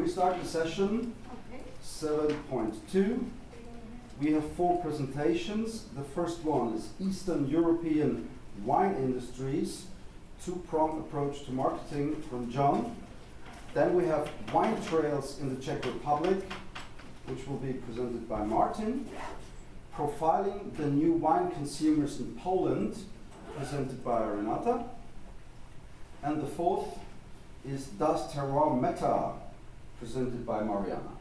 start the session 7.2. We have 4 presentations. The first one is Eastern European Wine Industries, two-prong approach to marketing from John. Then we have Wine Trails in the Czech Republic, which will be presented by Martin. Profiling the new wine consumers in Poland, presented by Renata. And the fourth is Das Terroir Meta, presented by Mariana.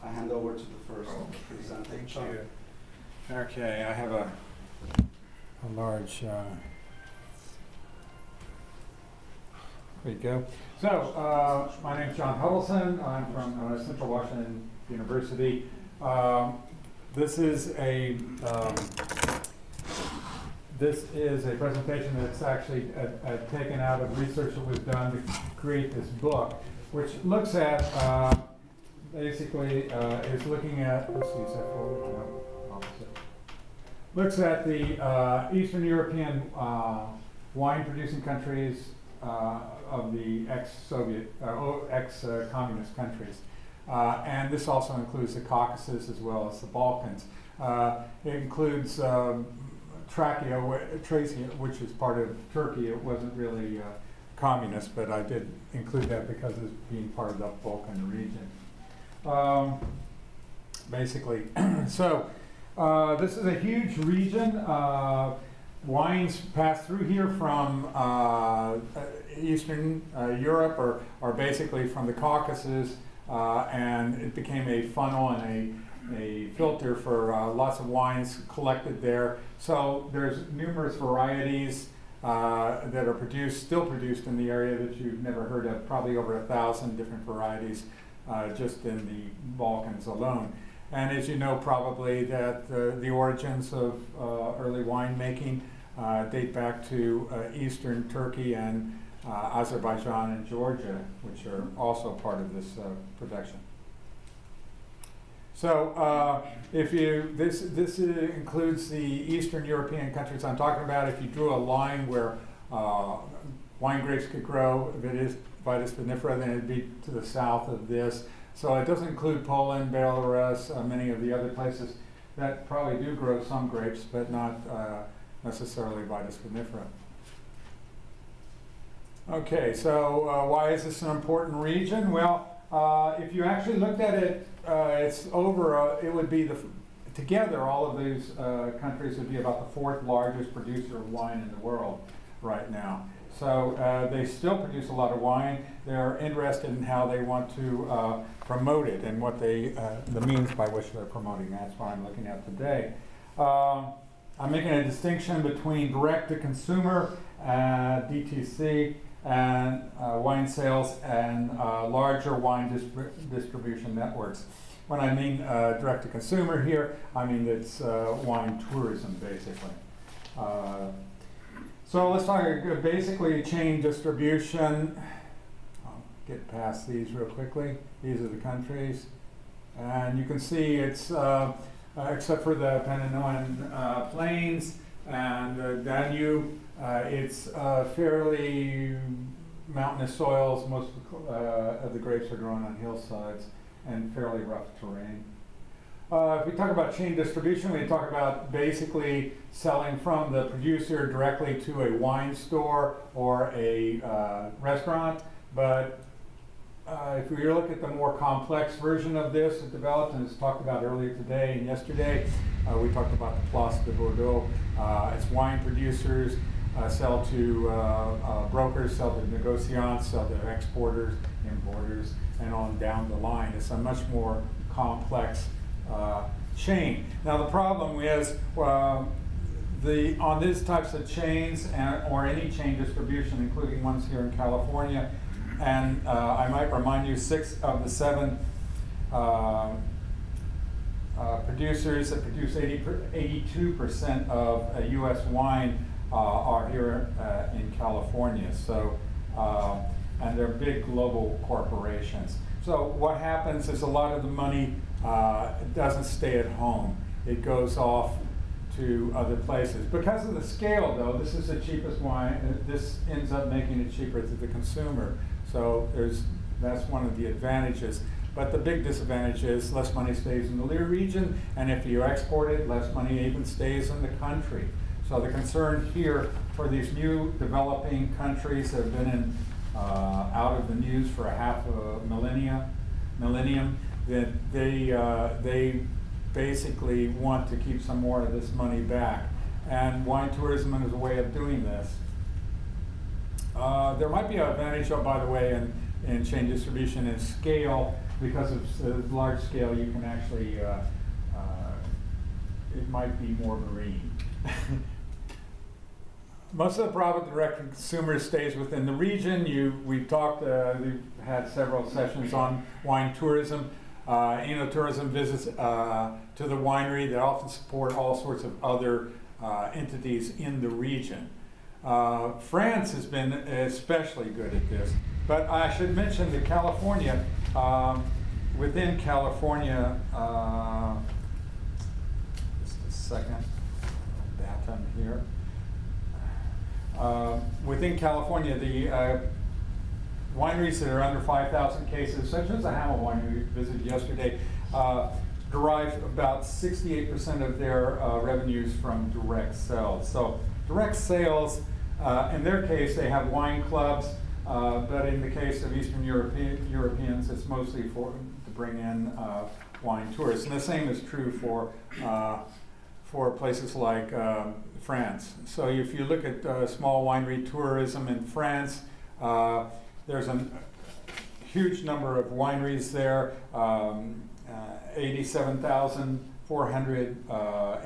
I hand over to the first presenter. Thank you. Okay, I have a large. There you go. So, my name is John Huddleston. I'm from Central Washington University. This is a presentation that's actually taken out of research that was done to create this book, which looks at basically is looking at. Let's see, is that forward? No, opposite. Looks at the Eastern European wine-producing countries of the ex-Soviet, ex-communist countries. And this also includes the Caucasus as well as the Balkans. It includes Tracia, which is part of Turkey. It wasn't really communist, but I did include that because it's being part of the Balkan region. Basically, so this is a huge region. Wines pass through here from Eastern Europe or basically from the Caucasus, and it became a funnel and a filter for lots of wines collected there. So there's numerous varieties that are still produced in the area that you've never heard of, probably over 1,000 different varieties just in the Balkans alone. And as you know probably that the origins of early winemaking date back to Eastern Turkey and Azerbaijan and Georgia, which are also part of this production. So this includes the Eastern European countries I'm talking about. If you drew a line where wine grapes could grow, if it is Vitis vinifera, then it'd be to the south of this. So it doesn't include Poland, Belarus, many of the other places that probably do grow some grapes, but not necessarily Vitis vinifera. Okay, so why is this an important region? Well, if you actually looked at it, it's over, it would be together, all of these countries would be about the 4th largest producer of wine in the world right now. So they still produce a lot of wine. They're interested in how they want to promote it and what the means by which they're promoting. That's what I'm looking at today. I'm making a distinction between direct-to-consumer, DTC, and wine sales and larger wine distribution networks. When I mean direct-to-consumer here, I mean it's wine tourism, basically. So let's talk basically chain distribution. I'll get past these real quickly. These are the countries. And you can see it's, except for the Pennine Plains and the Danube, it's fairly mountainous soils. Most of the grapes are grown on hillsides and fairly rough terrain. If we talk about chain distribution, we talk about basically selling from the producer directly to a wine store or a restaurant. But if we look at the more complex version of this, it developed and it's talked about earlier today and yesterday. We talked about the Place de Bordeaux. It's wine producers sell to brokers, sell to negociants, sell to exporters, importers, and on down the line. It's a much more complex chain. Now the problem is on these types of chains or any chain distribution, including ones here in California, and I might remind you, 6 of the 7 producers that produce 82% of U.S. wine are here in California. So, and they're big global corporations. So what happens is a lot of the money doesn't stay at home. It goes off to other places. Because of the scale, though, this is the cheapest wine. This ends up making it cheaper to the consumer. So there's That's one of the advantages. But the big disadvantage is less money stays in the Lear region, and if you export it, less money even stays in the country. So the concern here for these new developing countries that have been in, out of the news for a half a millennium, that they basically want to keep some more of this money back. And wine tourism is a way of doing this. There might be an advantage, by the way, in chain distribution and scale. Because of large scale, you can actually, it might be more green. Most of the profit direct to consumer stays within the region. We've talked, we've had several sessions on wine tourism. Tourism visits to the winery that often support all sorts of other entities in the region. France has been especially good at this. But I should mention that California, within California, just a second, datum here. Within California, the wineries that are under 5,000 cases, such as the Hamel winery we visited yesterday, derive about 68% of their revenues from direct sales. So direct sales, in their case, they have wine clubs. But in the case of Eastern Europeans, it's mostly to bring in wine tourists. And the same is true for places like France. So if you look at small winery tourism in France, there's a huge number of wineries there, 87,400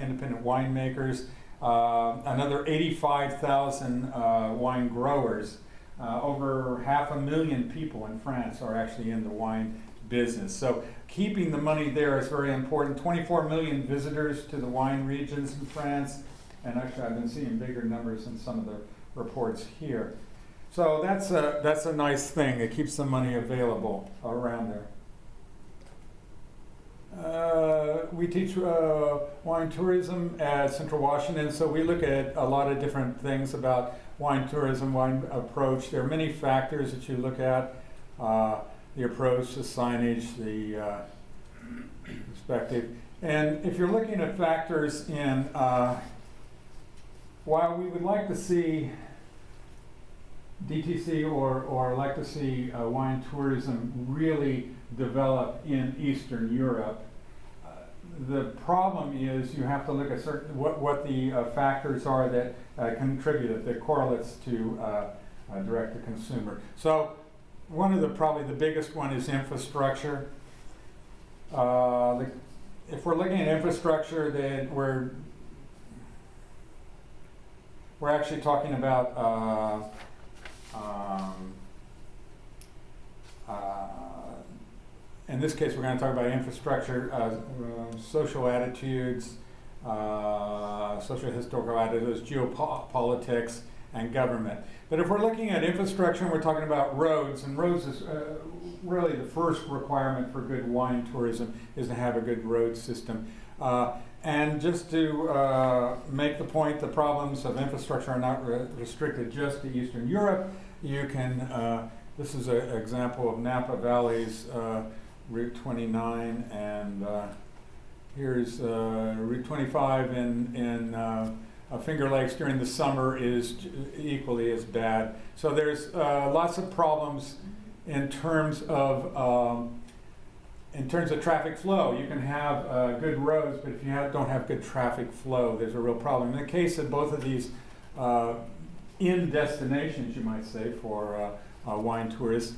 independent winemakers, another 85,000 wine growers. Over 500,000 people in France are actually in the wine business. So keeping the money there is very important. 24 million visitors to the wine regions in France. And actually I've been seeing bigger numbers in some of the reports here. So that's a nice thing. It keeps the money available around there. We teach wine tourism at Central Washington, so we look at a lot of different things about wine tourism, wine approach. There are many factors that you look at, the approach, the signage, the perspective. And if you're looking at factors in, while we would like to see DTC or like to see wine tourism really develop in Eastern Europe, the problem is you have to look at what the factors are that contribute, that correlates to direct to consumer. So one of probably the biggest one is infrastructure. If we're looking at infrastructure, then we're actually talking about in this case, we're going to talk about infrastructure, social attitudes, social historical attitudes, geopolitics, and government. But if we're looking at infrastructure, we're talking about roads, and roads is really the first requirement for good wine tourism is to have a good road system. And just to make the point, the problems of infrastructure are not restricted just to Eastern Europe. You can, this is an example of Napa Valley's Route 29, and here's Route 25 in Finger Lakes during the summer is equally as bad. So there's lots of problems in terms of traffic flow. You can have good roads, but if you don't have good traffic flow, there's a real problem. In the case of both of these in destinations, you might say, for wine tourists,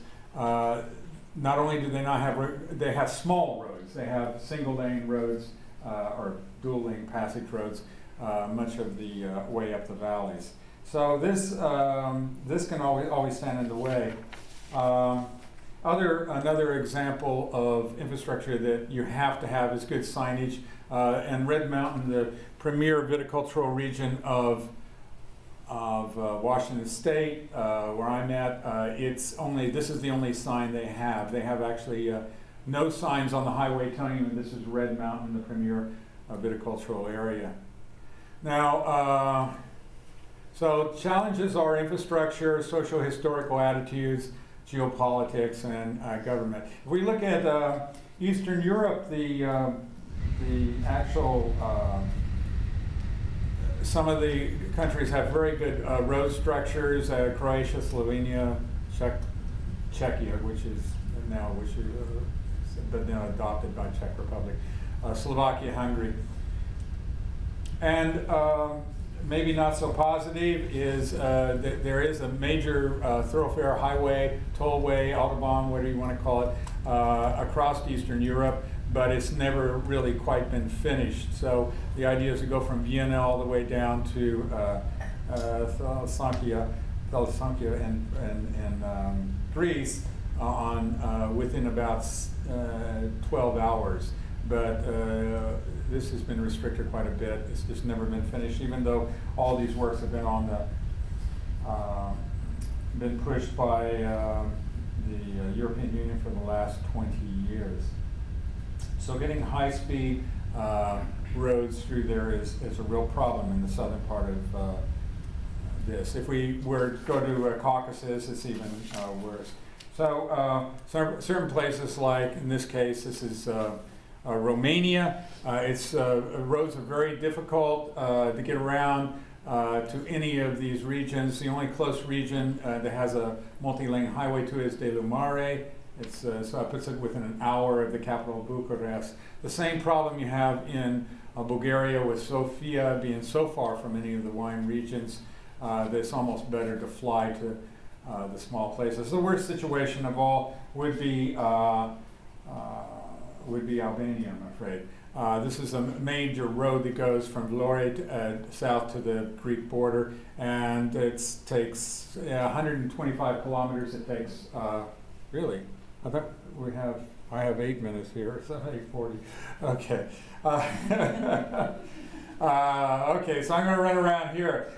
not only do they not have, they have small roads. They have single lane roads or dual lane passage roads much of the way up the valleys. So this can always stand in the way. Another example of infrastructure that you have to have is good signage. And Red Mountain, the premier viticultural region of Washington State, where I'm at, this is the only sign they have. They have actually no signs on the highway telling you this is Red Mountain, the premier viticultural area. Now, so challenges are infrastructure, social historical attitudes, geopolitics and government. If we look at Eastern Europe, the actual some of the countries have very good road structures. Croatia, Slovenia, Czechia, which is now adopted by Czech Republic, Slovakia, Hungary, and maybe not so positive is that there is a major thoroughfare, highway, tollway, autobahn, whatever you want to call it, across Eastern Europe, but it's never really quite been finished. So the idea is to go from Vienna all the way down to Thessaloniki in Greece within about 12 hours. But this has been restricted quite a bit. It's just never been finished, even though all these works have been on been pushed by the European Union for the last 20 years. So getting high-speed roads through there is a real problem in the southern part of this. If we were to go to Caucasus, it's even worse. So certain places, like in this case, this is Romania. Roads are very difficult to get around to any of these regions. The only close region that has a multi-lane highway to is De Lumare. So it puts it within an hour of the capital, Bucharest. The same problem you have in Bulgaria with Sofia being so far from any of the wine regions that it's almost better to fly to the small places. The worst situation of all would be Albania, I'm afraid. This is a major road that goes from Vlore south to the Greek border, and it takes 125 kilometers. It takes, really, I have 8 minutes here, so 8:40. Okay. Okay, so I'm going to run around here.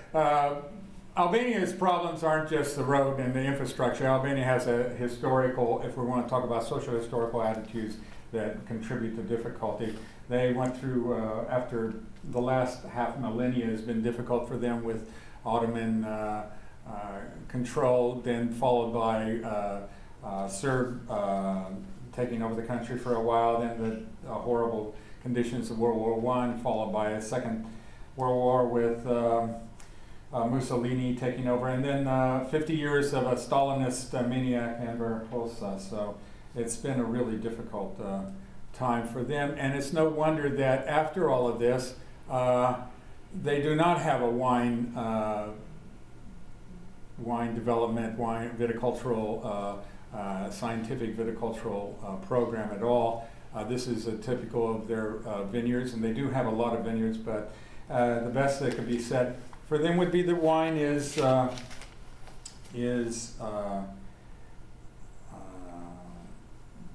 Albania's problems aren't just the road and the infrastructure. Albania has a historical, if we want to talk about social historical attitudes that contribute to difficulty. They went through, after the last half millennia has been difficult for them with Ottoman control, then followed by Serb taking over the country for a while, then the horrible conditions of World War I, followed by a Second World War with Mussolini taking over, and then 50 years of a Stalinist maniac, Enver Hoxha. So it's been a really difficult time for them, and it's no wonder that after all of this, they do not have a wine development, wine viticultural, scientific viticultural program at all. This is typical of their vineyards, and they do have a lot of vineyards, but the best that could be said for them would be that wine is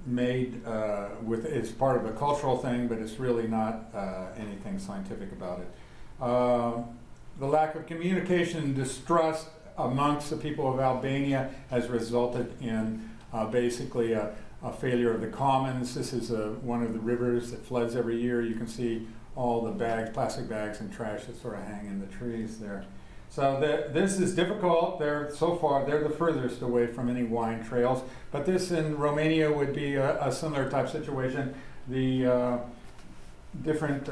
made is part of a cultural thing, but it's really not anything scientific about it. The lack of communication and distrust amongst the people of Albania has resulted in basically a failure of the commons. This is one of the rivers that floods every year. You can see all the bags, plastic bags and trash that sort of hang in the trees there. So this is difficult. They're the furthest away from any wine trails. But this in Romania would be a similar type situation. The different,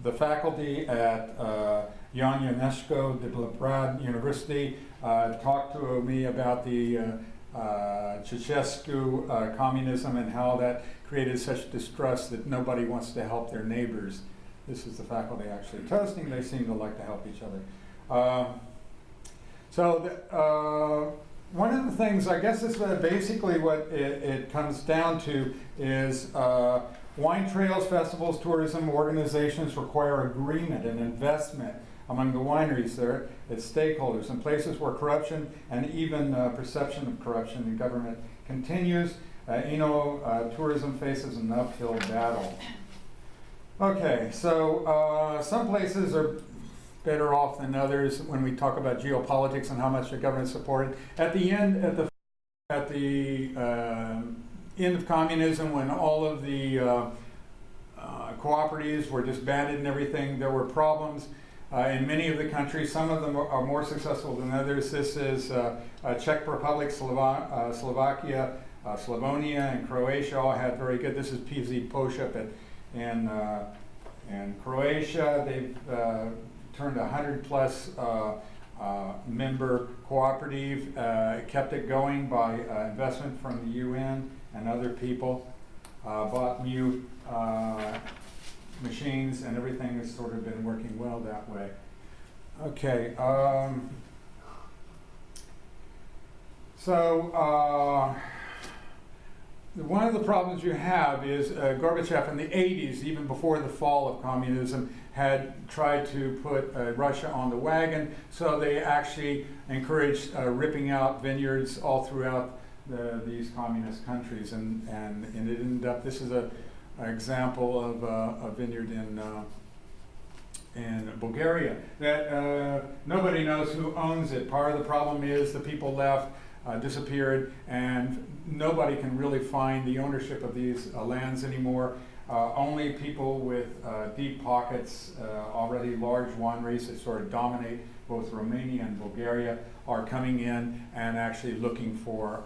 the faculty at Jan Ionesco de Belgrade University talked to me about the Ceausescu communism and how that created such distrust that nobody wants to help their neighbors. This is the faculty actually toasting. They seem to like to help each other. One of the things, I guess this is basically what it comes down to is wine trails, festivals, tourism organizations require agreement and investment among the wineries there, its stakeholders, in places where corruption and even perception of corruption in government continues. Tourism faces an uphill battle. Okay, so some places are better off than others when we talk about geopolitics and how much the government supported. At the end of communism, when all of the cooperatives were disbanded and everything. There were problems in many of the countries. Some of them are more successful than others. This is Czech Republic, Slovakia, Slavonia, and Croatia all had very good. This is PZ Poshep in Croatia. They've turned 100+ member cooperative, kept it going by investment from the UN and other people, bought new machines, and everything has sort of been working well that way. Okay, one of the problems you have is Gorbachev in the 80s, even before the fall of communism, had tried to put Russia on the wagon, so they actually encouraged ripping out vineyards all throughout these communist countries, and it ended up, this is an example of a vineyard in Bulgaria that nobody knows who owns it. Part of the problem is the people left, disappeared, and nobody can really find the ownership of these lands anymore. Only people with deep pockets, already large wineries that sort of dominate both Romania and Bulgaria, are coming in and actually looking for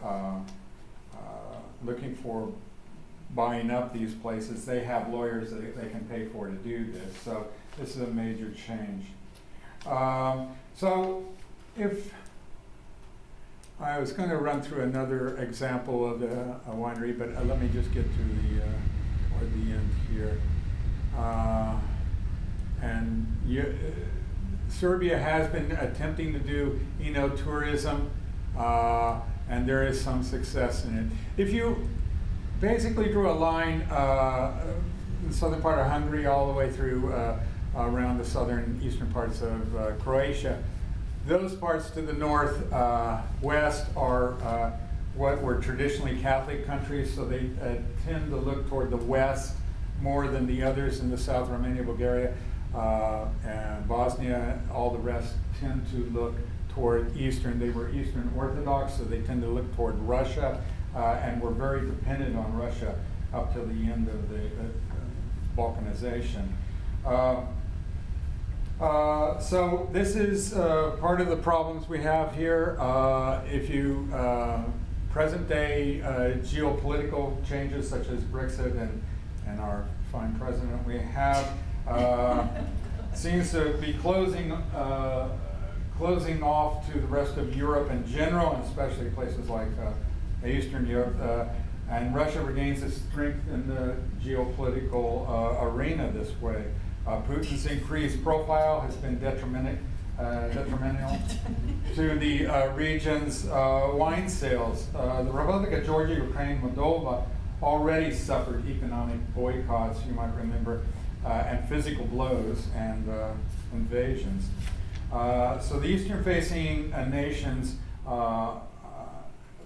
buying up these places. They have lawyers that they can pay for to do this. So this is a major change. So if I was going to run through another example of a winery, but let me just get to toward the end here. Serbia has been attempting to do eno-tourism, and there is some success in it. If you basically drew a line in the southern part of Hungary all the way through around the southern eastern parts of Croatia, those parts to the north west are what were traditionally Catholic countries, so they tend to look toward the west more than the others in the south, Romania, Bulgaria, and Bosnia. All the rest tend to look toward Eastern. They were Eastern Orthodox, so they tend to look toward Russia, and were very dependent on Russia up to the end of the Balkanization. So this is part of the problems we have here. If you present day geopolitical changes such as Brexit and our fine president we have seems to be closing off to the rest of Europe in general, and especially places like Eastern Europe. And Russia regains its strength in the geopolitical arena this way. Putin's increased profile has been detrimental to the region's wine sales. The Republic of Georgia, Ukraine, Moldova already suffered economic boycotts, you might remember, and physical blows and invasions. So the eastern-facing nations,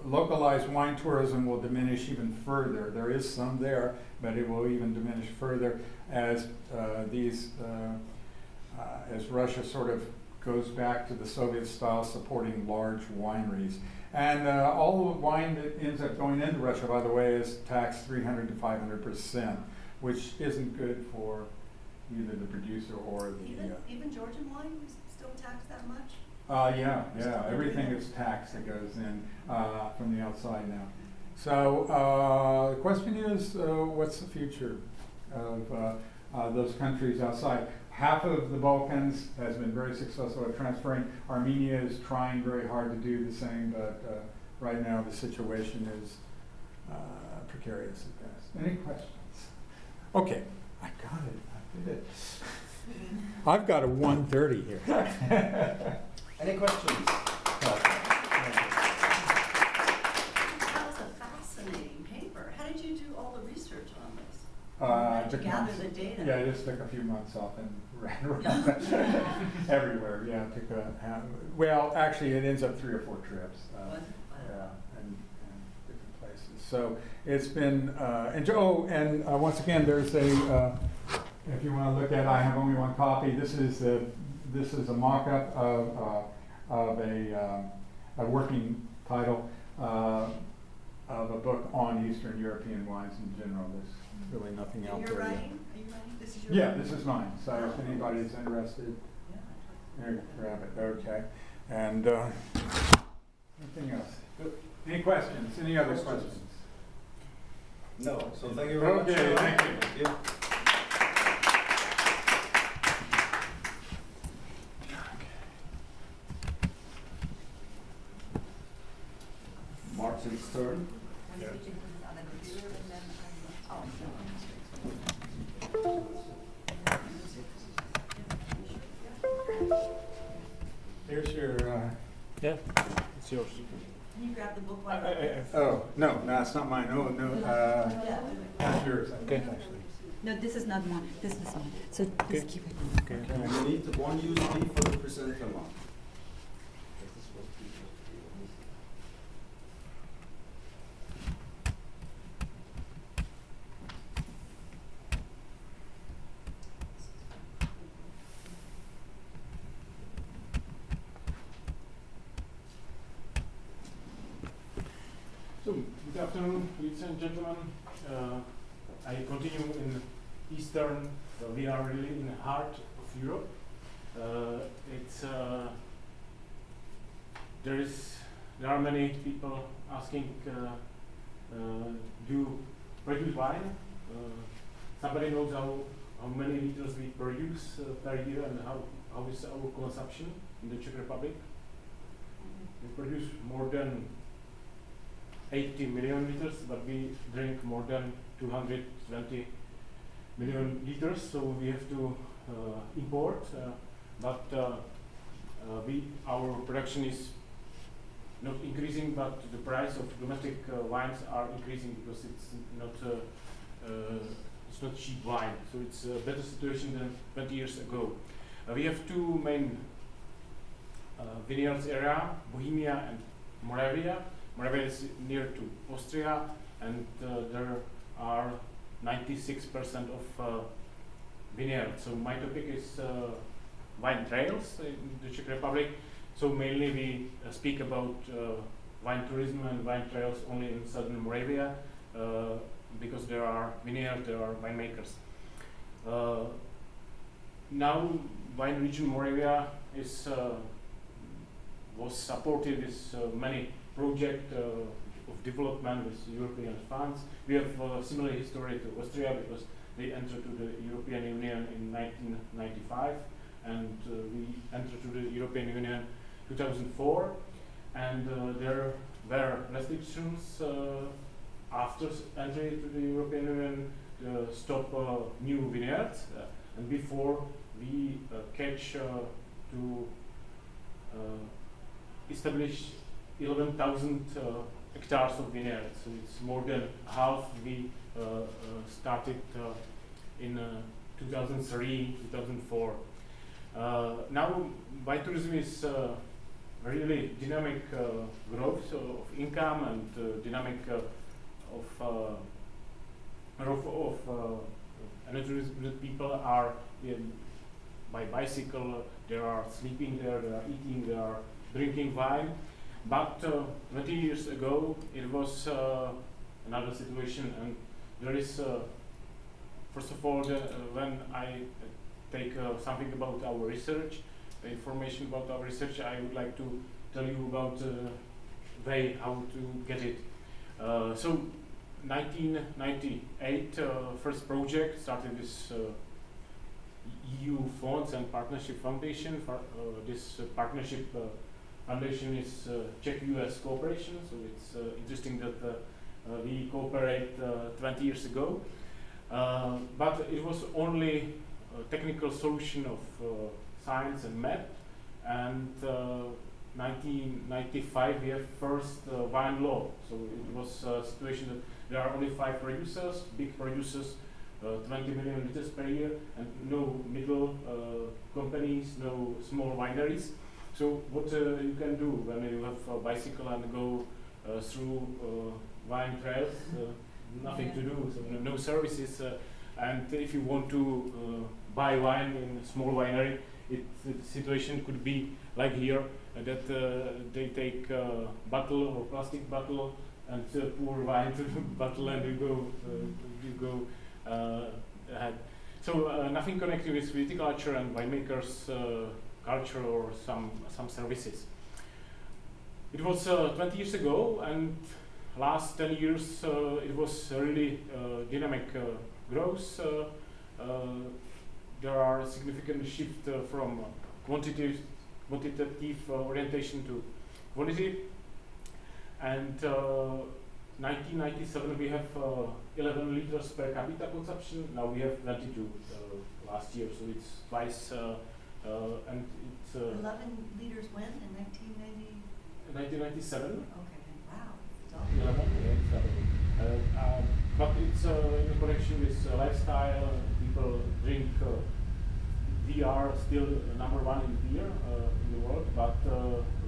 localized wine tourism will diminish even further. There is some there, but it will even diminish further as as Russia sort of goes back to the Soviet style, supporting large wineries. And all the wine that ends up going into Russia, by the way, is taxed 300 to 500%, which isn't good for either the producer or the... Even Georgian wine is still taxed that much? Yeah, everything is taxed that goes in from the outside now. So the question is, what's the future of those countries outside? Half of the Balkans has been very successful at transferring. Armenia is trying very hard to do the same, but right now the situation is precarious at best. Any questions? Okay, I got it. I did it. I've got a 1:30 here. Any questions? That was a fascinating paper. How did you do all the research on this? To gather the data. Yeah, I just took a few months off and ran around everywhere. Yeah, well, actually, it ends up 3 or 4 trips. And different places. So it's been, and once again, there's a, if you want to look at, I have only one copy. This is a mock-up of a working title. of a book on Eastern European wines in general. There's really nothing out You're there yet. writing? Are you writing? This is your Yeah, writing? this is mine. So if anybody's interested, here, grab it. Okay. And anything else? Any questions? Any other questions? No, so thank you very much. Okay, thank you. Thank you. Martin's turn. Here's your. Yeah, it's yours. Can you grab the book while Oh no, it's not mine. Oh no, that's yours. Okay. Actually. No, this is not mine. This is mine. So just keep it. Okay. You need the one USB for the presenter one. So, good afternoon, ladies and gentlemen. I continue in Eastern. We are really in the heart of Europe. There are many people asking, do you produce wine? Somebody knows how many liters we produce per year and how is our consumption in the Czech Republic? We produce more than 80 million liters, but we drink more than 220 million liters, so we have to import. Our production is not increasing, but the price of domestic wines are increasing because it's not cheap wine. So it's a better situation than 20 years ago. We have two main vineyards area, Bohemia and Moravia. Moravia is near to Austria, and there are 96% of vineyards. So my topic is wine trails in the Czech Republic. So mainly we speak about wine tourism and wine trails only in southern Moravia because there are vineyards, there are winemakers. Now wine region Moravia was supported with many projects of development with European funds. We have a similar history to Austria because they entered to the European Union in 1995 and we entered to the European Union 2004, and there were restrictions after entry to the European Union to stop new vineyards, and before we catch to establish 11,000 hectares of vineyards. So it's more than half. We started in 2003, 2004. Now, wine tourism is really dynamic growth of income and dynamic of tourism. People are by bicycle, they are sleeping there, they are eating, they are drinking wine. But 20 years ago, it was another situation, and there is, first of all, when I take something about our research, information about our research, I would like to tell you about the way how to get it. So 1998, first project started with EU funds and partnership foundation. This partnership foundation is Czech-US cooperation, so it's interesting that we cooperate 20 years ago. But it was only a technical solution of science and math, and 1995 we have first wine law. So it was a situation that there are only 5 producers, big producers, 20 million liters per year, and no middle companies, no small wineries. So what you can do when you have a bicycle and go through wine trails, nothing to do, so no services, and if you want to buy wine in a small winery, the situation could be like here, that they take a bottle or plastic bottle and pour wine to the bottle, and you go ahead. So nothing connected with viticulture and winemakers' culture or some services. It was 20 years ago, and last 10 years it was really dynamic growth. There are significant shift from quantitative orientation to quality. And 1997 we have 11 liters per capita consumption. Now we have 22 last year, so it's twice. And it's 11 liters when in 1990? 1997. Okay, wow. 11, yeah, it's double. But it's in connection with lifestyle. People drink. We are still number one in beer in the world, but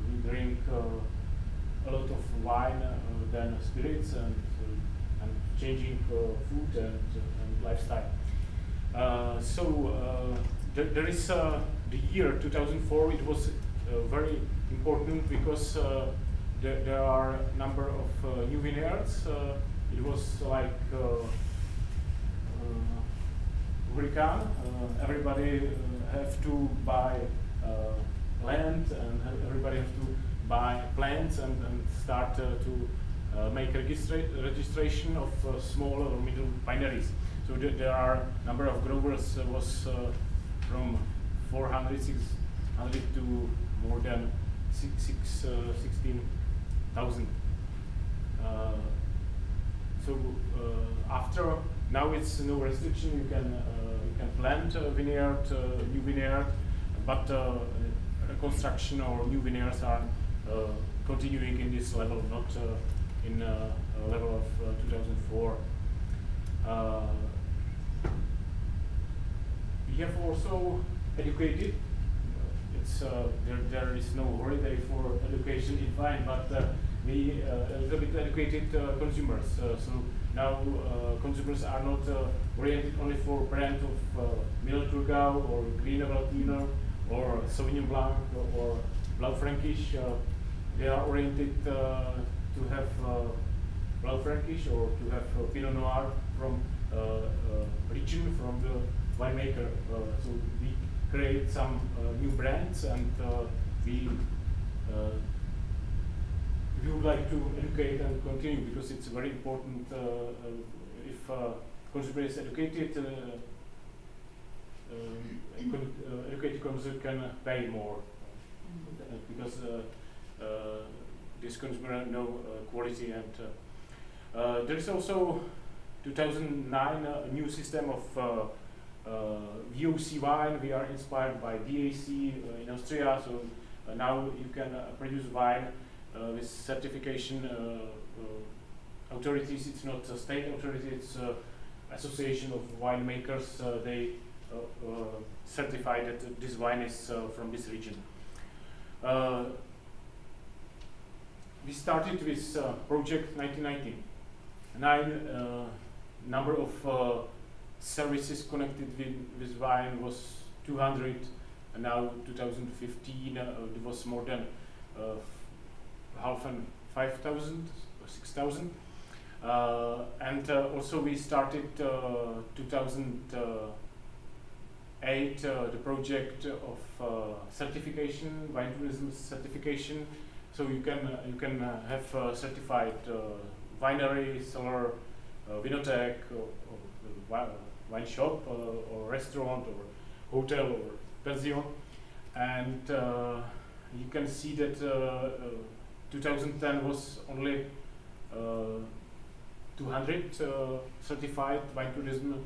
we drink a lot of wine than spirits, and changing food and lifestyle. So there is the year 2004. It was very important because there are a number of new vineyards. It was like hurricane. Everybody have to buy land, and everybody have to buy plants and start to make registration of small or middle wineries. So there are a number of growers was from 400, 600 to more than 16,000. So after now it's no restriction. You can plant a vineyard, new vineyard, but reconstruction or new vineyards are continuing in this level, not in a level of 2004. We have also educated. It's there is no holiday for education in wine, but we a little bit educated consumers. So now consumers are not oriented only for brand of Middle Thurgau or Grüner Veltliner or Sauvignon Blanc or Blaufränkisch. They are oriented to have Blaufränkisch or to have Pinot Noir from region, from the winemaker. So we create some new brands, and we would like to educate and continue, because it's very important. If consumer is educated, educated consumer can pay more, because this consumer know quality. And there is also 2009 a new system of VOC wine. We are inspired by DAC in Austria. So now you can produce wine with certification authorities. It's not a state authority, it's association of winemakers. They certify that this wine is from this region. We started with project 1999. Number of services connected with wine was 200, and now 2015 there was more than 5,000 or 6,000. And also we started 2008 the project of certification, wine tourism certification. So you can have certified winery, cellar, vinotheque, or wine shop, or restaurant, or hotel, or pension. And you can see that 2010 was only 200 certified wine tourism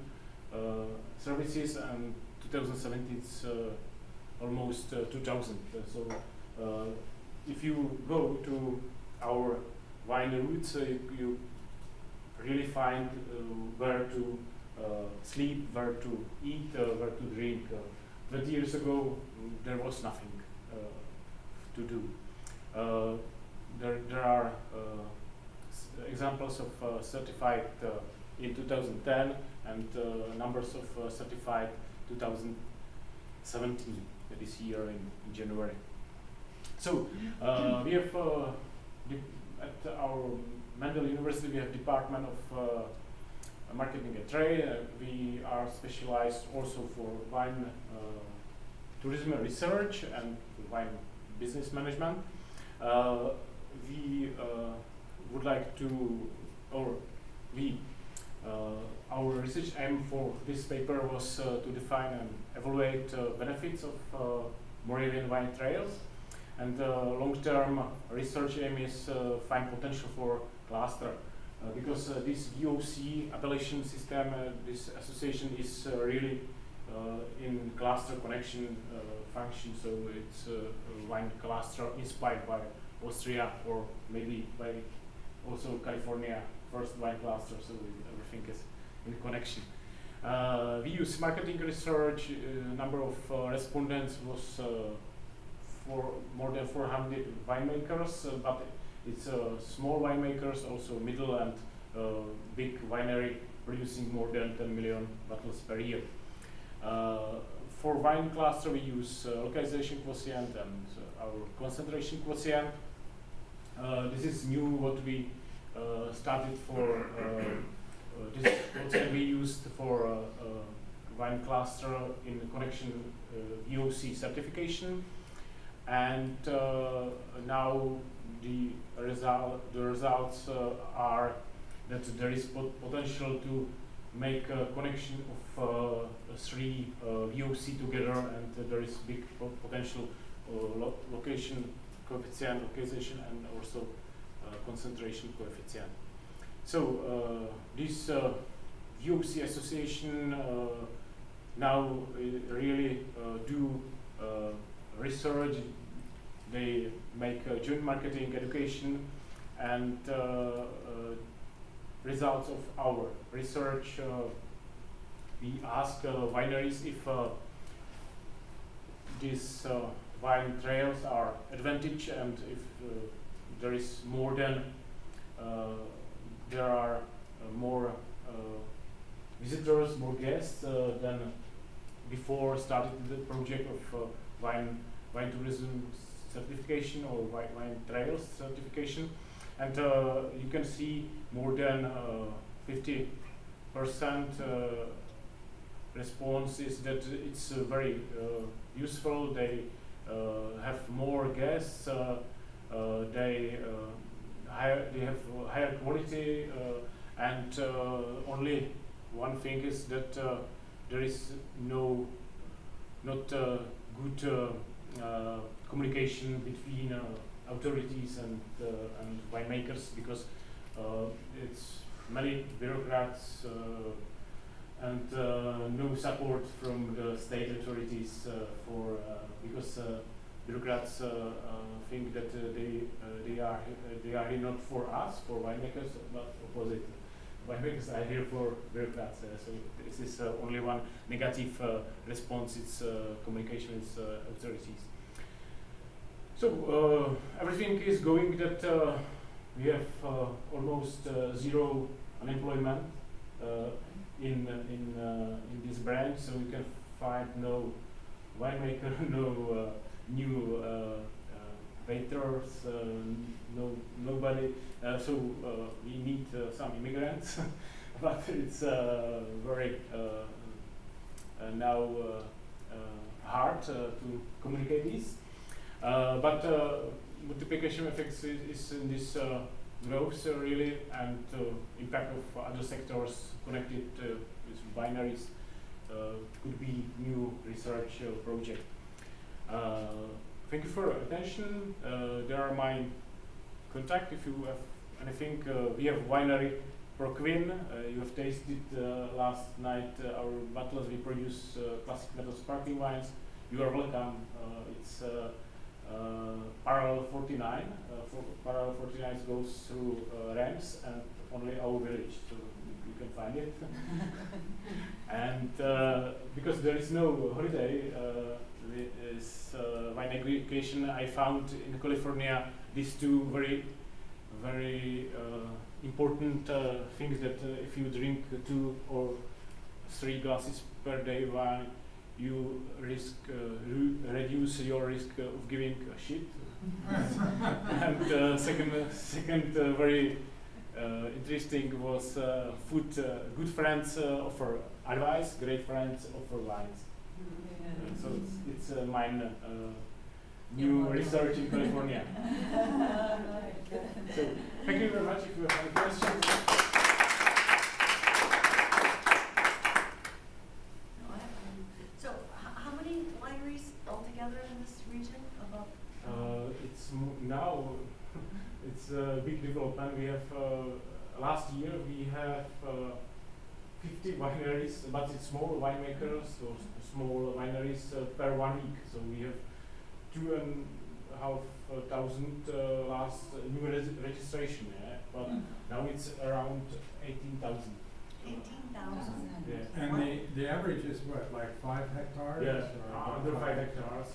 services, and 2017 it's almost 2,000. So if you go to our wine routes, you really find where to sleep, where to eat, where to drink. 20 years ago, there was nothing to do. There are examples of certified in 2010, and numbers of certified 2017, this year in January. So we have at our Mendel University we have Department of Marketing and Trade. We are specialized also for wine tourism research and wine business management. We would like to, or we, our research aim for this paper was to define and evaluate benefits of Moravian wine trails, and long-term research aim is find potential for cluster, because this VOC appellation system, this association is really in cluster connection function, so it's a wine cluster inspired by Austria, or maybe by also California first wine cluster, so everything is in connection. We use marketing research. Number of respondents was for more than 400 winemakers, but it's small winemakers, also middle and big winery producing more than 10 million bottles per year. For wine cluster, we use localization quotient and our concentration quotient. This is new what we started for this quotient we used for wine cluster in connection VOC certification, and now the results are that there is potential to make a connection of three VOC together, and there is big potential location coefficient, localization, and also concentration coefficient. So this VOC association now really do research. They make joint marketing, education, and results of our research. We ask wineries if these wine trails are advantage, and if there is more than there are more visitors, more guests than before starting the project of wine tourism certification or wine trails certification, and you can see more than 50% response is that it's very useful. They have more guests. They have higher quality, and only one thing is that there is not good communication between authorities and winemakers, because it's many bureaucrats and no support from the state authorities for because bureaucrats think that they are here not for us, for winemakers, but opposite. Winemakers are here for bureaucrats. So this is only one negative response. It's communication with authorities. So everything is going that we have almost zero unemployment in this branch. So we can find no winemaker, no new waiters, nobody. So we need some immigrants, but it's very now hard to communicate this. But multiplication effects is in this growth really, and impact of other sectors connected with binaries could be new research project. Thank you for your attention. There are my contact if you have anything. We have winery Proquin. You have tasted last night our bottles. We produce classic metal sparkling wines. You are welcome. It's Parallel 49. Parallel 49 goes through Reims and only our village, so you can find it. And because there is no holiday, this wine education, I found in California these two very important things, that if you drink 2 or 3 glasses per day wine, you risk reduce your risk of giving a shit. And second very interesting was food. Good friends offer advice, great friends offer wines. So it's mine new research in California. So thank you very much. If you have any questions. So how many wineries altogether in this region? About Now it's a big development. We have last year we have 50 wineries, but it's small winemakers, so small wineries per 1 week. So we have 2,500 last new registration, but now it's around 18,000. 18,000. Yeah. And the average is what, like 5 hectares? Yeah, or under 5 hectares.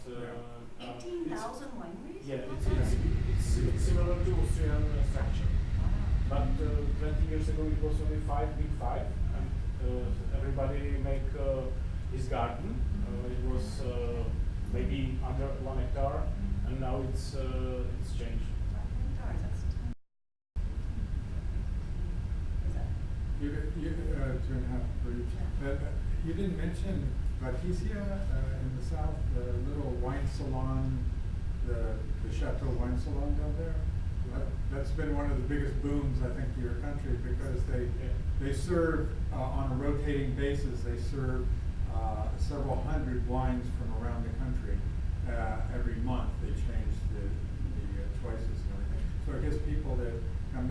18,000 wineries? Yeah, it's similar to Austrian structure. But 20 years ago it was only 5, big 5, and everybody make his garden. It was maybe under 1 hectare, and now it's changed. 5 hectares, that's 10. Is that? You 2.5 for each. You didn't mention Batisia in the south, the little wine salon, the Chateau wine salon down there. That's been one of the biggest booms, I think, to your country, because they serve on a rotating basis. They serve several hundred wines from around the country every month. They change the choices and everything. So it gives people that come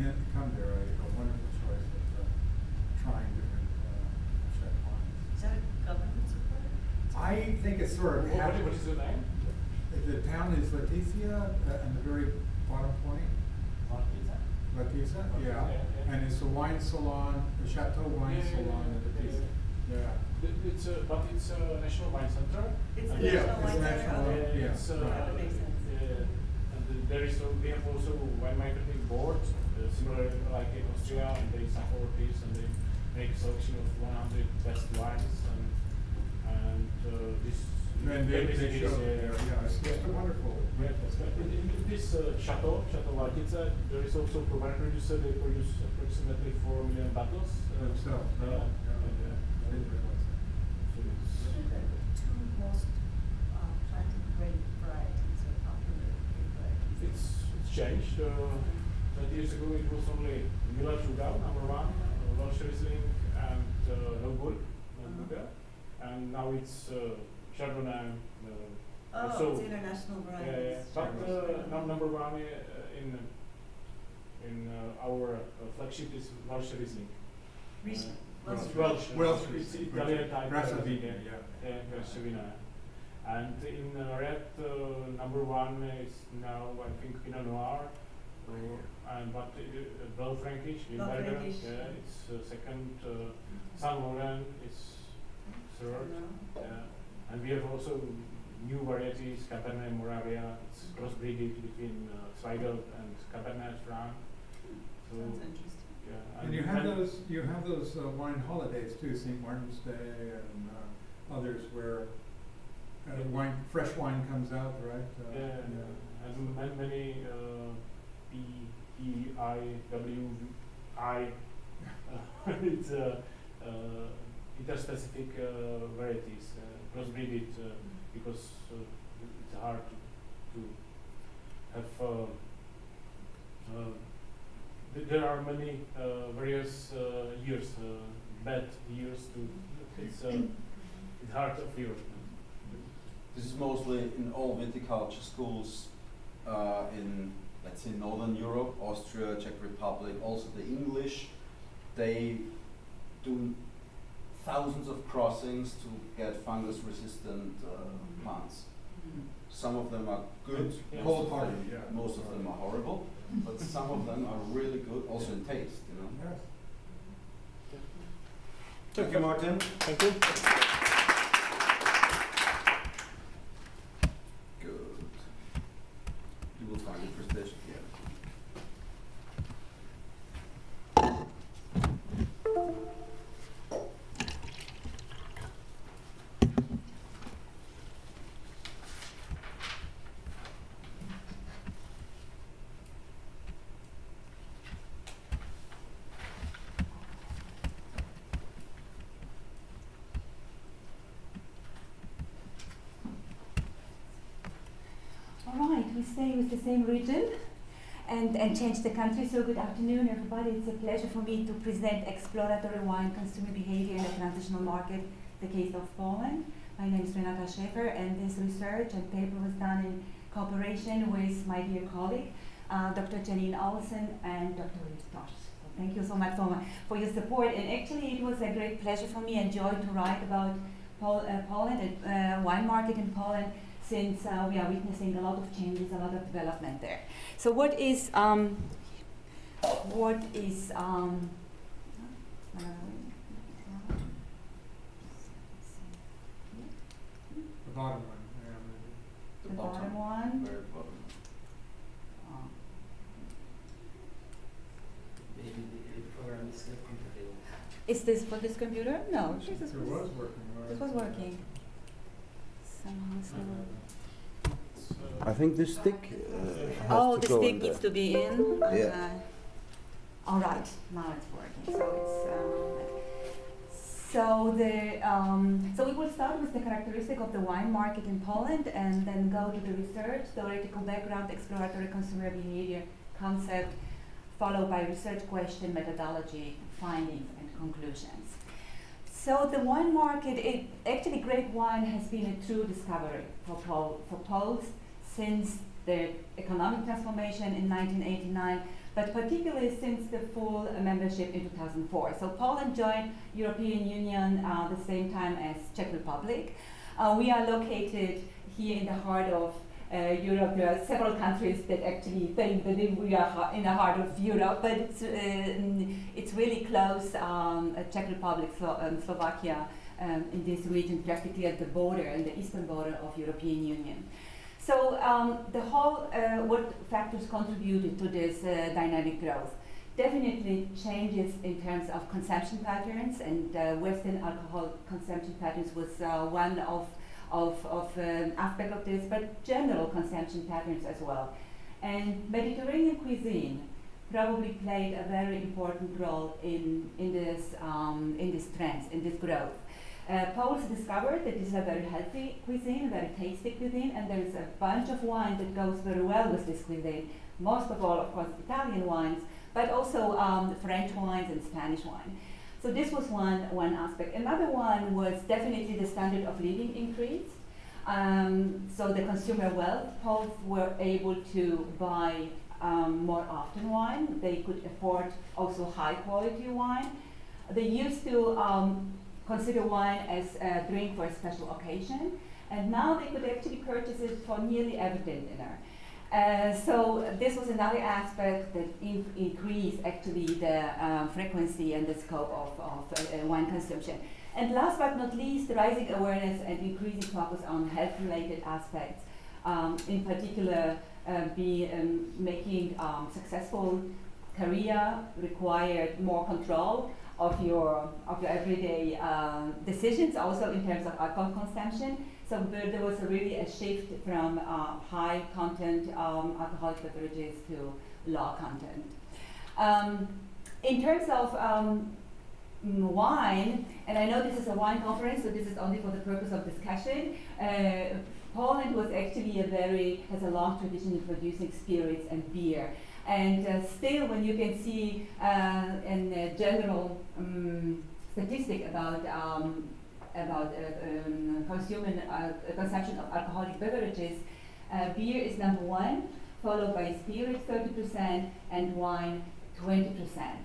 there a wonderful choice of trying different Czech wines. Is that a government support? I think it's sort of What is the name? The town is Leticia, and the very bottom point. Leticia, yeah. And it's a wine salon, a Chateau wine salon in Leticia. Yeah. It's a national wine center. It's the And national it's wine national, center? yeah. It's, That makes sense. and there is we have also wine marketing board, similar like in Austria, and they support this, and they make a selection of 100 best wines, and this. And they show there, yeah, it's just a wonderful. Yeah, in this Chateau Valkice, there is also a wine producer. They produce approximately 4 million bottles Themselves, Yeah. I didn't realize that. So it's, What are the 2 most planted grape varieties or popular grape varieties? it's changed. 20 years ago, it was only Miller Trudau, number 1, Welsh Riesling, and Neuburg, and now it's Chardonnay. Oh, it's international varieties. But now number 1 in our flagship is Welsh Riesling. Riesling. Welsh It's Italian type. Brassavina, Brassavina. And in red, number 1 is now I think Pinot Noir, and but Bel Frankish, Limburger, it's second. Saint Laurent is third, and we have also new varieties, Cabernet Moravia. It's crossbreeded between Zweigelt and Cabernet Franc. So Sounds interesting. yeah, And you have those wine holidays too, St. Martin's Day and others where fresh wine comes out, right? and many PEIWI it's interspecific varieties, crossbreeded because it's hard to have. There are many various years, bad years to. It's hard of Europe. This is mostly in all viticulture schools in, let's say, Northern Europe, Austria, Czech Republic, also the English. They do thousands of crossings to get fungus-resistant plants. Some of them are good, most of them are horrible, but some of them are really good, also in taste, you know. Yes. Thank you, Martin. Thank you. Good. You will find the presentation here. stay with the same region and change the country. So good afternoon, everybody. It's a pleasure for me to present exploratory wine consumer behavior in the transitional market, the case of Poland. My name is Renata Schäfer, and this research and paper was done in cooperation with my dear colleague, Dr. Janine Olsen and Dr. Ruth Tosh. So thank you so much for your support. And actually, it was a great pleasure for me and joy to write about Poland and wine market in Poland, since we are witnessing a lot of changes, a lot of development there. So what is The bottom one. Yeah, the bottom one? Very bottom. Maybe the program is not compatible. Is this for this computer? No, this is It was working. This was working. Somehow slow. I think the stick has Oh, to the go stick in there. needs to be in. Yeah. All right, now it's working. So we will start with the characteristic of the wine market in Poland, and then go to the research, theoretical background, exploratory consumer behavior concept, followed by research question, methodology, findings, and conclusions. So the wine market, actually grape wine has been a true discovery for Poles since the economic transformation in 1989, but particularly since the full membership in 2004. So Poland joined European Union the same time as Czech Republic. We are located here in the heart of Europe. There are several countries that actually think that we are in the heart of Europe, but it's really close. Czech Republic, Slovakia, in this region, practically at the border, and the eastern border of European Union. So the whole, what factors contributed to this dynamic growth? Definitely changes in terms of consumption patterns, and Western alcohol consumption patterns was one of aspect of this, but general consumption patterns as well. And Mediterranean cuisine probably played a very important role in this trends, in this growth. Poles discovered that this is a very healthy cuisine, very tasty cuisine, and there is a bunch of wine that goes very well with this cuisine. Most of all, of course, Italian wines, but also French wines and Spanish wine. So this was one aspect. Another one was definitely the standard of living increased. So the consumer wealth, Poles were able to buy more often wine. They could afford also high quality wine. They used to consider wine as a drink for a special occasion, and now they could actually purchase it for nearly every dinner. So this was another aspect that increased actually the frequency and the scope of wine consumption. And last but not least, the rising awareness and increasing focus on health-related aspects, in particular, making successful career required more control of your everyday decisions, also in terms of alcohol consumption. So there was really a shift from high content alcoholic beverages to low content. In terms of wine, and I know this is a wine conference, so this is only for the purpose of discussion. Poland was actually has a long tradition in producing spirits and beer. And still, when you can see in general statistic about consumption of alcoholic beverages, beer is number one, followed by spirits 30% and wine 20%.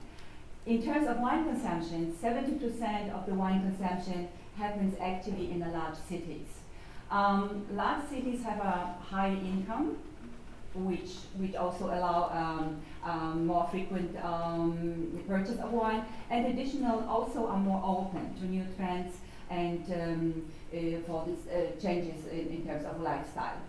In terms of wine consumption, 70% of the wine consumption happens actually in the large cities. Large cities have a high income, which also allow more frequent purchase of wine, and additional also are more open to new trends and for these changes in terms of lifestyle.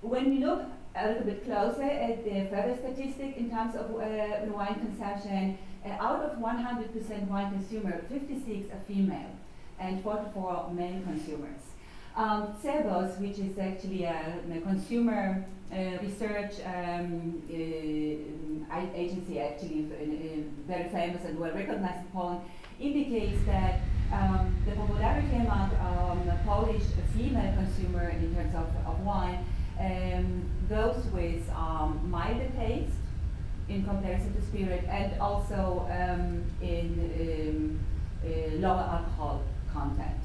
When we look a little bit closer at the further statistic in terms of wine consumption, out of 100% wine consumer, 56 are female and 44 male consumers. Sebos, which is actually a consumer research agency, actually very famous and well recognized in Poland, indicates that the popularity among Polish female consumer in terms of wine goes with milder taste in comparison to spirit, and also in lower alcohol content.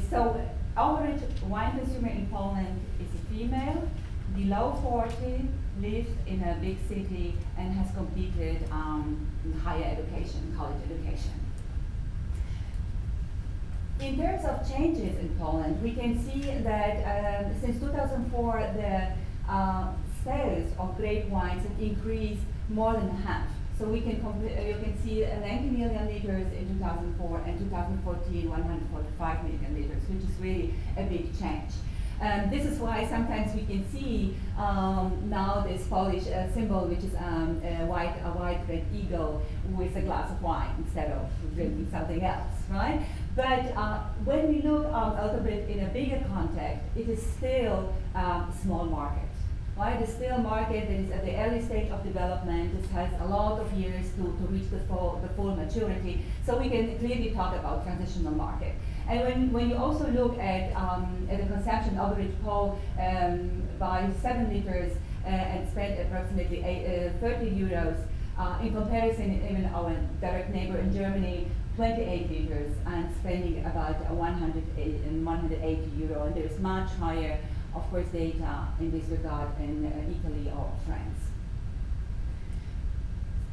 So average wine consumer in Poland is a female, below 40, lives in a big city, and has completed higher education, college education. In terms of changes in Poland, we can see that since 2004, the sales of grape wines have increased more than half. So we can you can see 90 million liters in 2004, and 2014 145 million liters, which is really a big change. This is why sometimes we can see now this Polish symbol, which is a white red eagle with a glass of wine instead of drinking something else, right? But when we look a little bit in a bigger context, it is still a small market, right? It's still a market that is at the early stage of development. It has a lot of years to reach the full maturity. So we can clearly talk about transitional market. And when you also look at the consumption average Pole by 7 liters and spend approximately 30 euros, in comparison, even our direct neighbor in Germany, 28 liters and spending about 180 euro. And there is much higher, of course, data in this regard in Italy or France.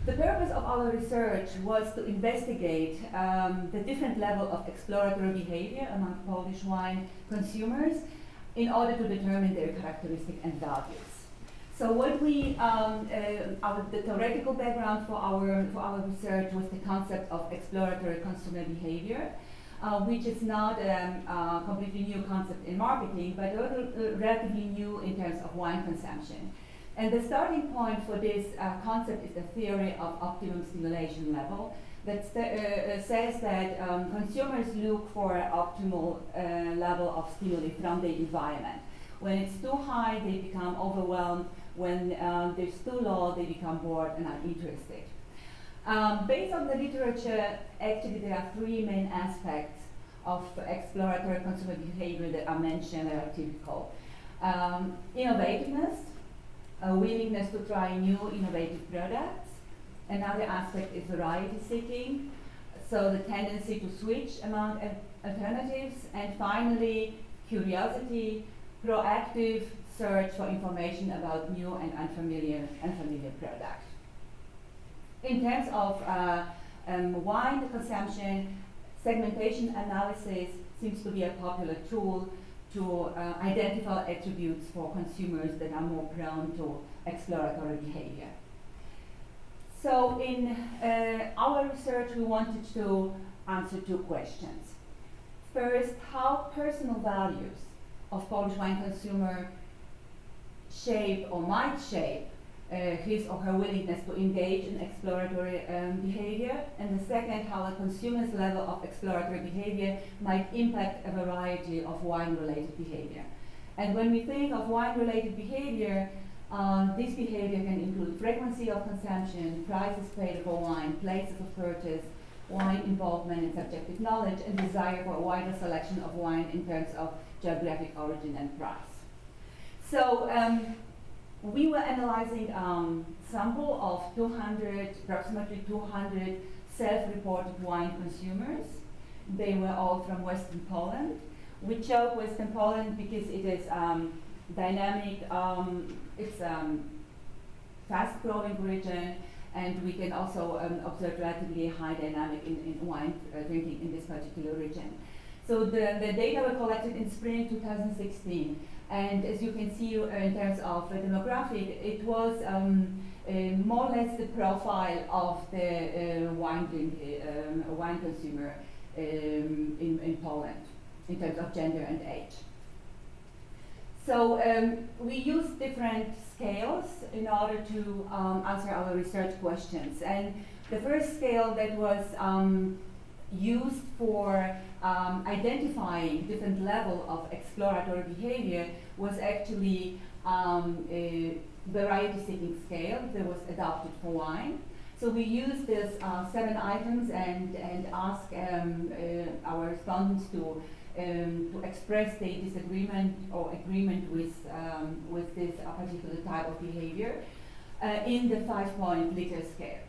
The purpose of our research was to investigate the different level of exploratory behavior among Polish wine consumers in order to determine their characteristics and values. So what we, the theoretical background for our research was the concept of exploratory consumer behavior, which is not a completely new concept in marketing, but relatively new in terms of wine consumption. And the starting point for this concept is the theory of optimum stimulation level that says that consumers look for an optimal level of stimuli from the environment. When it's too high, they become overwhelmed. When there's too low, they become bored and uninterested. Based on the literature, actually there are three main aspects of exploratory consumer behavior that are mentioned that are typical. Innovativeness, a willingness to try new innovative products. Another aspect is variety seeking, so the tendency to switch among alternatives. And finally, curiosity, proactive search for information about new and unfamiliar products. In terms of wine consumption, segmentation analysis seems to be a popular tool to identify attributes for consumers that are more prone to exploratory behavior. So in our research, we wanted to answer two questions. First, how personal values of Polish wine consumer shape or might shape his or her willingness to engage in exploratory behavior, and the second, how a consumer's level of exploratory behavior might impact a variety of wine-related behavior. And when we think of wine-related behavior, this behavior can include frequency of consumption, prices paid for wine, places of purchase, wine involvement in subjective knowledge, and desire for a wider selection of wine in terms of geographic origin and price. So we were analyzing sample of approximately 200 self-reported wine consumers. They were all from Western Poland. We chose Western Poland because it is dynamic, it's fast-growing region, and we can also observe relatively high dynamic in wine drinking in this particular region. So the data were collected in spring 2016, and as you can see in terms of demographic, it was more or less the profile of the wine consumer in Poland in terms of gender and age. So we used different scales in order to answer our research questions. And the first scale that was used for identifying different level of exploratory behavior was actually a variety-seeking scale that was adopted for wine. So we used these 7 items and asked our respondents to to express their disagreement or agreement with this particular type of behavior in the 5-point Likert scale.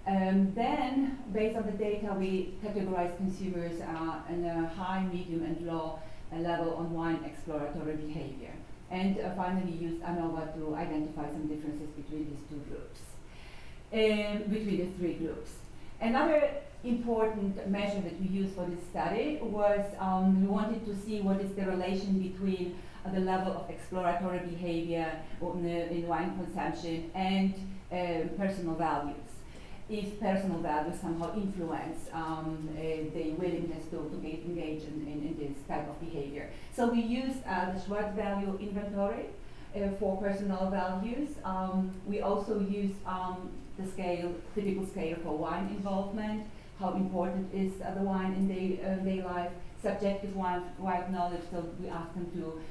Then, based on the data, we categorize consumers in a high, medium, and low level on wine exploratory behavior. And finally used ANOVA to identify some differences between these two groups, between the three groups. Another important measure that we used for this study was we wanted to see what is the relation between the level of exploratory behavior in wine consumption and personal values. If personal values somehow influence the willingness to engage in this type of behavior. So we used the Schwartz value inventory for personal values. We also used the scale, typical scale for wine involvement, how important is the wine in their life, subjective wine knowledge, so we asked them to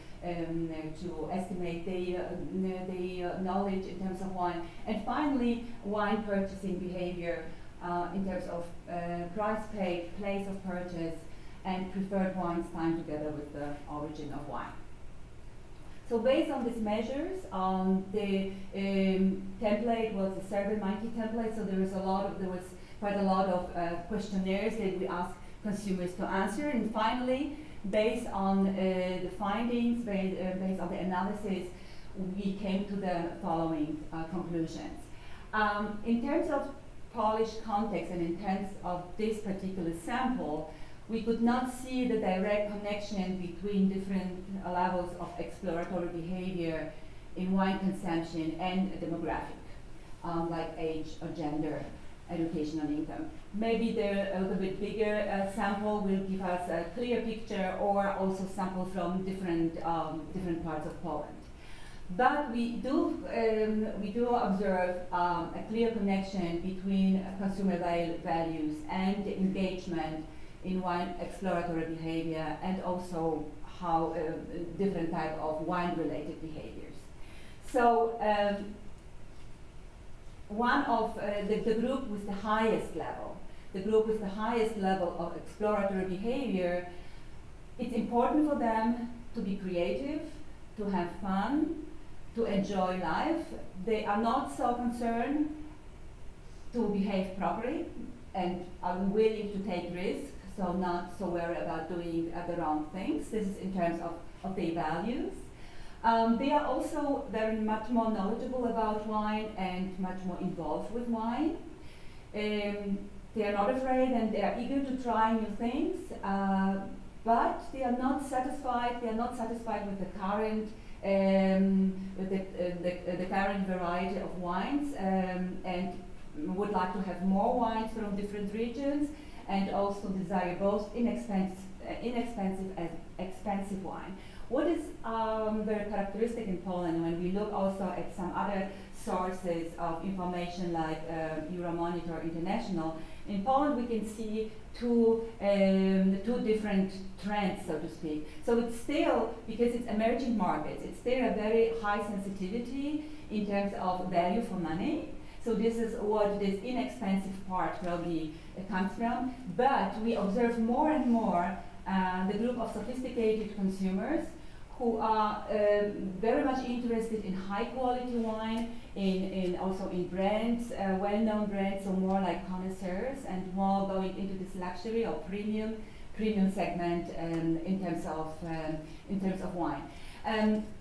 estimate their knowledge in terms of wine. And finally, wine purchasing behavior in terms of price paid, place of purchase, and preferred wines time together with the origin of wine. So based on these measures, the template was a SurveyMonkey template, so there was quite a lot of questionnaires that we asked consumers to answer, and finally, based on the findings, based on the analysis, we came to the following conclusions. In terms of Polish context and in terms of this particular sample, we could not see the direct connection between different levels of exploratory behavior in wine consumption and demographic, like age or gender, education and income. Maybe a little bit bigger sample will give us a clear picture, or also sample from different parts of Poland. But we do observe a clear connection between consumer values and engagement in wine exploratory behavior, and also how different type of wine-related behaviors. So one of the group with the highest level, of exploratory behavior, it's important for them to be creative, to have fun, to enjoy life. They are not so concerned to behave properly and are willing to take risks, so not so worried about doing the wrong things. This is in terms of their values. They are also very much more knowledgeable about wine and much more involved with wine. They are not afraid and they are eager to try new things, but they are not satisfied. They are not satisfied with the current the current variety of wines, and would like to have more wines from different regions, and also desire both inexpensive and expensive wine. What is very characteristic in Poland, when we look also at some other sources of information like Euromonitor International, in Poland we can see two different trends, so to speak. So it's still, because it's emerging markets, it's still a very high sensitivity in terms of value for money. So this is what this inexpensive part probably comes from. But we observe more and more the group of sophisticated consumers who are very much interested in high quality wine, also in brands, well-known brands, so more like connoisseurs, and more going into this luxury or premium segment in terms of wine.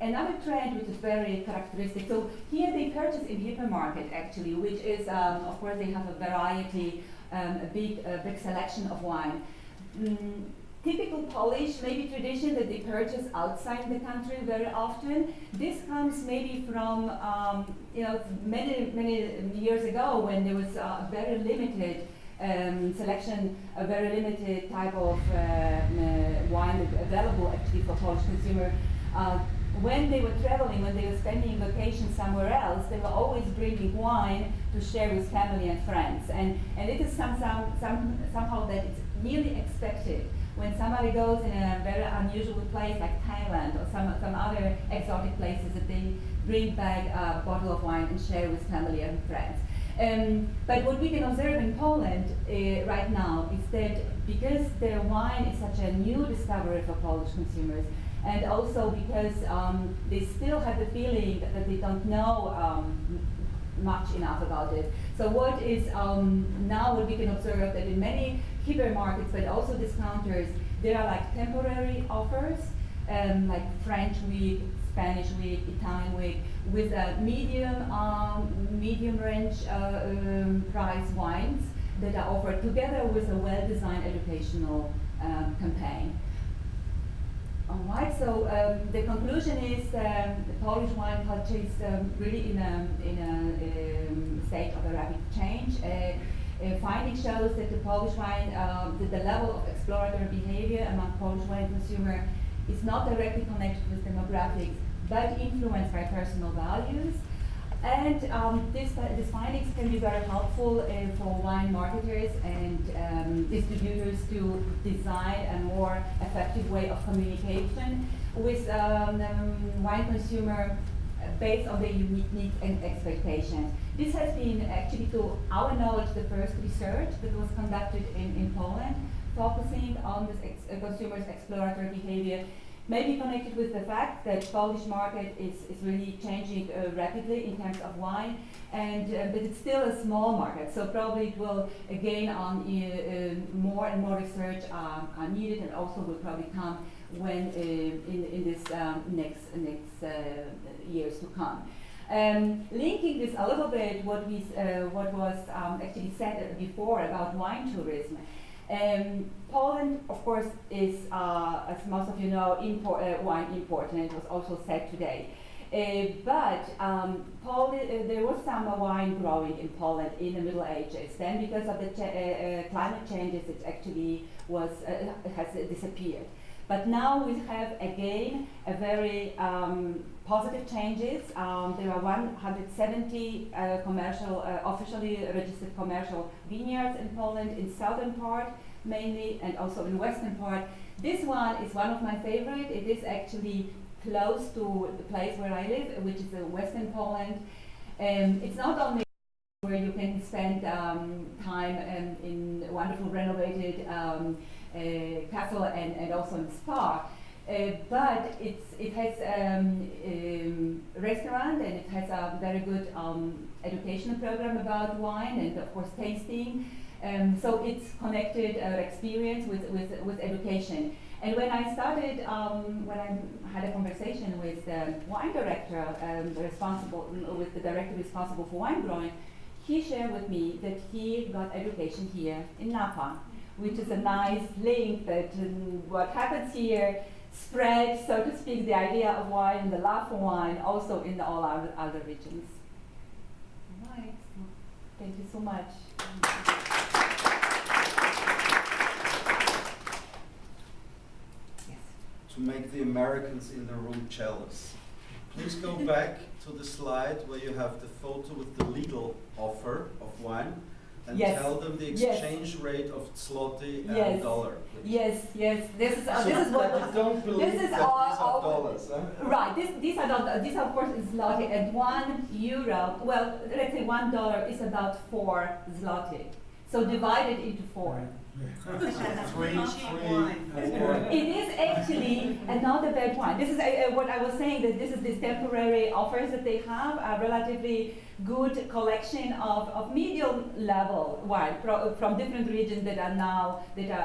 Another trend which is very characteristic, so here they purchase in hypermarket actually, which is, of course they have a variety, a big selection of wine. Typical Polish maybe tradition that they purchase outside the country very often. This comes maybe from many years ago, when there was a very limited selection, a very limited type of wine available actually for Polish consumer. When they were traveling, when they were spending vacation somewhere else, they were always bringing wine to share with family and friends, and it is somehow that it's nearly expected. When somebody goes in a very unusual place like Thailand or some other exotic places, that they bring back a bottle of wine and share with family and friends. But what we can observe in Poland right now is that because the wine is such a new discovery for Polish consumers, and also because they still have the feeling that they don't know much enough about it. So what is now what we can observe that in many hypermarkets, but also discounters, there are like temporary offers, like French week, Spanish week, Italian week, with medium range price wines that are offered together with a well-designed educational campaign. Alright, so the conclusion is the Polish wine culture is really in a state of a rapid change. Finding shows that the Polish wine, that the level of exploratory behavior among Polish wine consumers is not directly connected with demographics, but influenced by personal values. And these findings can be very helpful for wine marketers and distributors to design a more effective way of communication with wine consumer based on their unique needs and expectations. This has been actually, to our knowledge, the first research that was conducted in Poland, focusing on this consumers' exploratory behavior, maybe connected with the fact that Polish market is really changing rapidly in terms of wine, and but it's still a small market, so probably it will gain on more and more research are needed, and also will probably come when in this next years to come. Linking this a little bit, what was actually said before about wine tourism. Poland, of course, is, as most of you know, wine import, and it was also said today. But Poland, there was some wine growing in Poland in the Middle Ages. Then, because of the climate changes, it actually has disappeared. But now we have again a very positive changes. There are 170 commercial, officially registered commercial vineyards in Poland, in southern part mainly, and also in western part. This one is one of my favorite. It is actually close to the place where I live, which is western Poland. It's not only where you can spend time in wonderful renovated castle and also in spa, but it has restaurant, and it has a very good educational program about wine and of course tasting. So it's connected experience with education. And when I started, when I had a conversation with the wine director, with the director responsible for wine growing, he shared with me that he got education here in Napa, which is a nice link that what happens here spreads, so to speak, the idea of wine, the love for wine, also in all our other regions. All right, thank you so much. Yes. To make the Americans in the room jealous, please go back to the slide where you have the photo with the legal offer of wine, and yes. tell them the exchange rate of zloty yes. and dollar. Yes, yes. This is so this is what you don't believe this is that these are dollars, huh? Right. These are not. These of course is zloty, and €1. Well, let's say $1 is about 4 zloty. So divided into 4. Three, It is actually not a bad wine. This is what I was saying, that this is these temporary offers that they have, a relatively good collection of medium level wine from different regions that are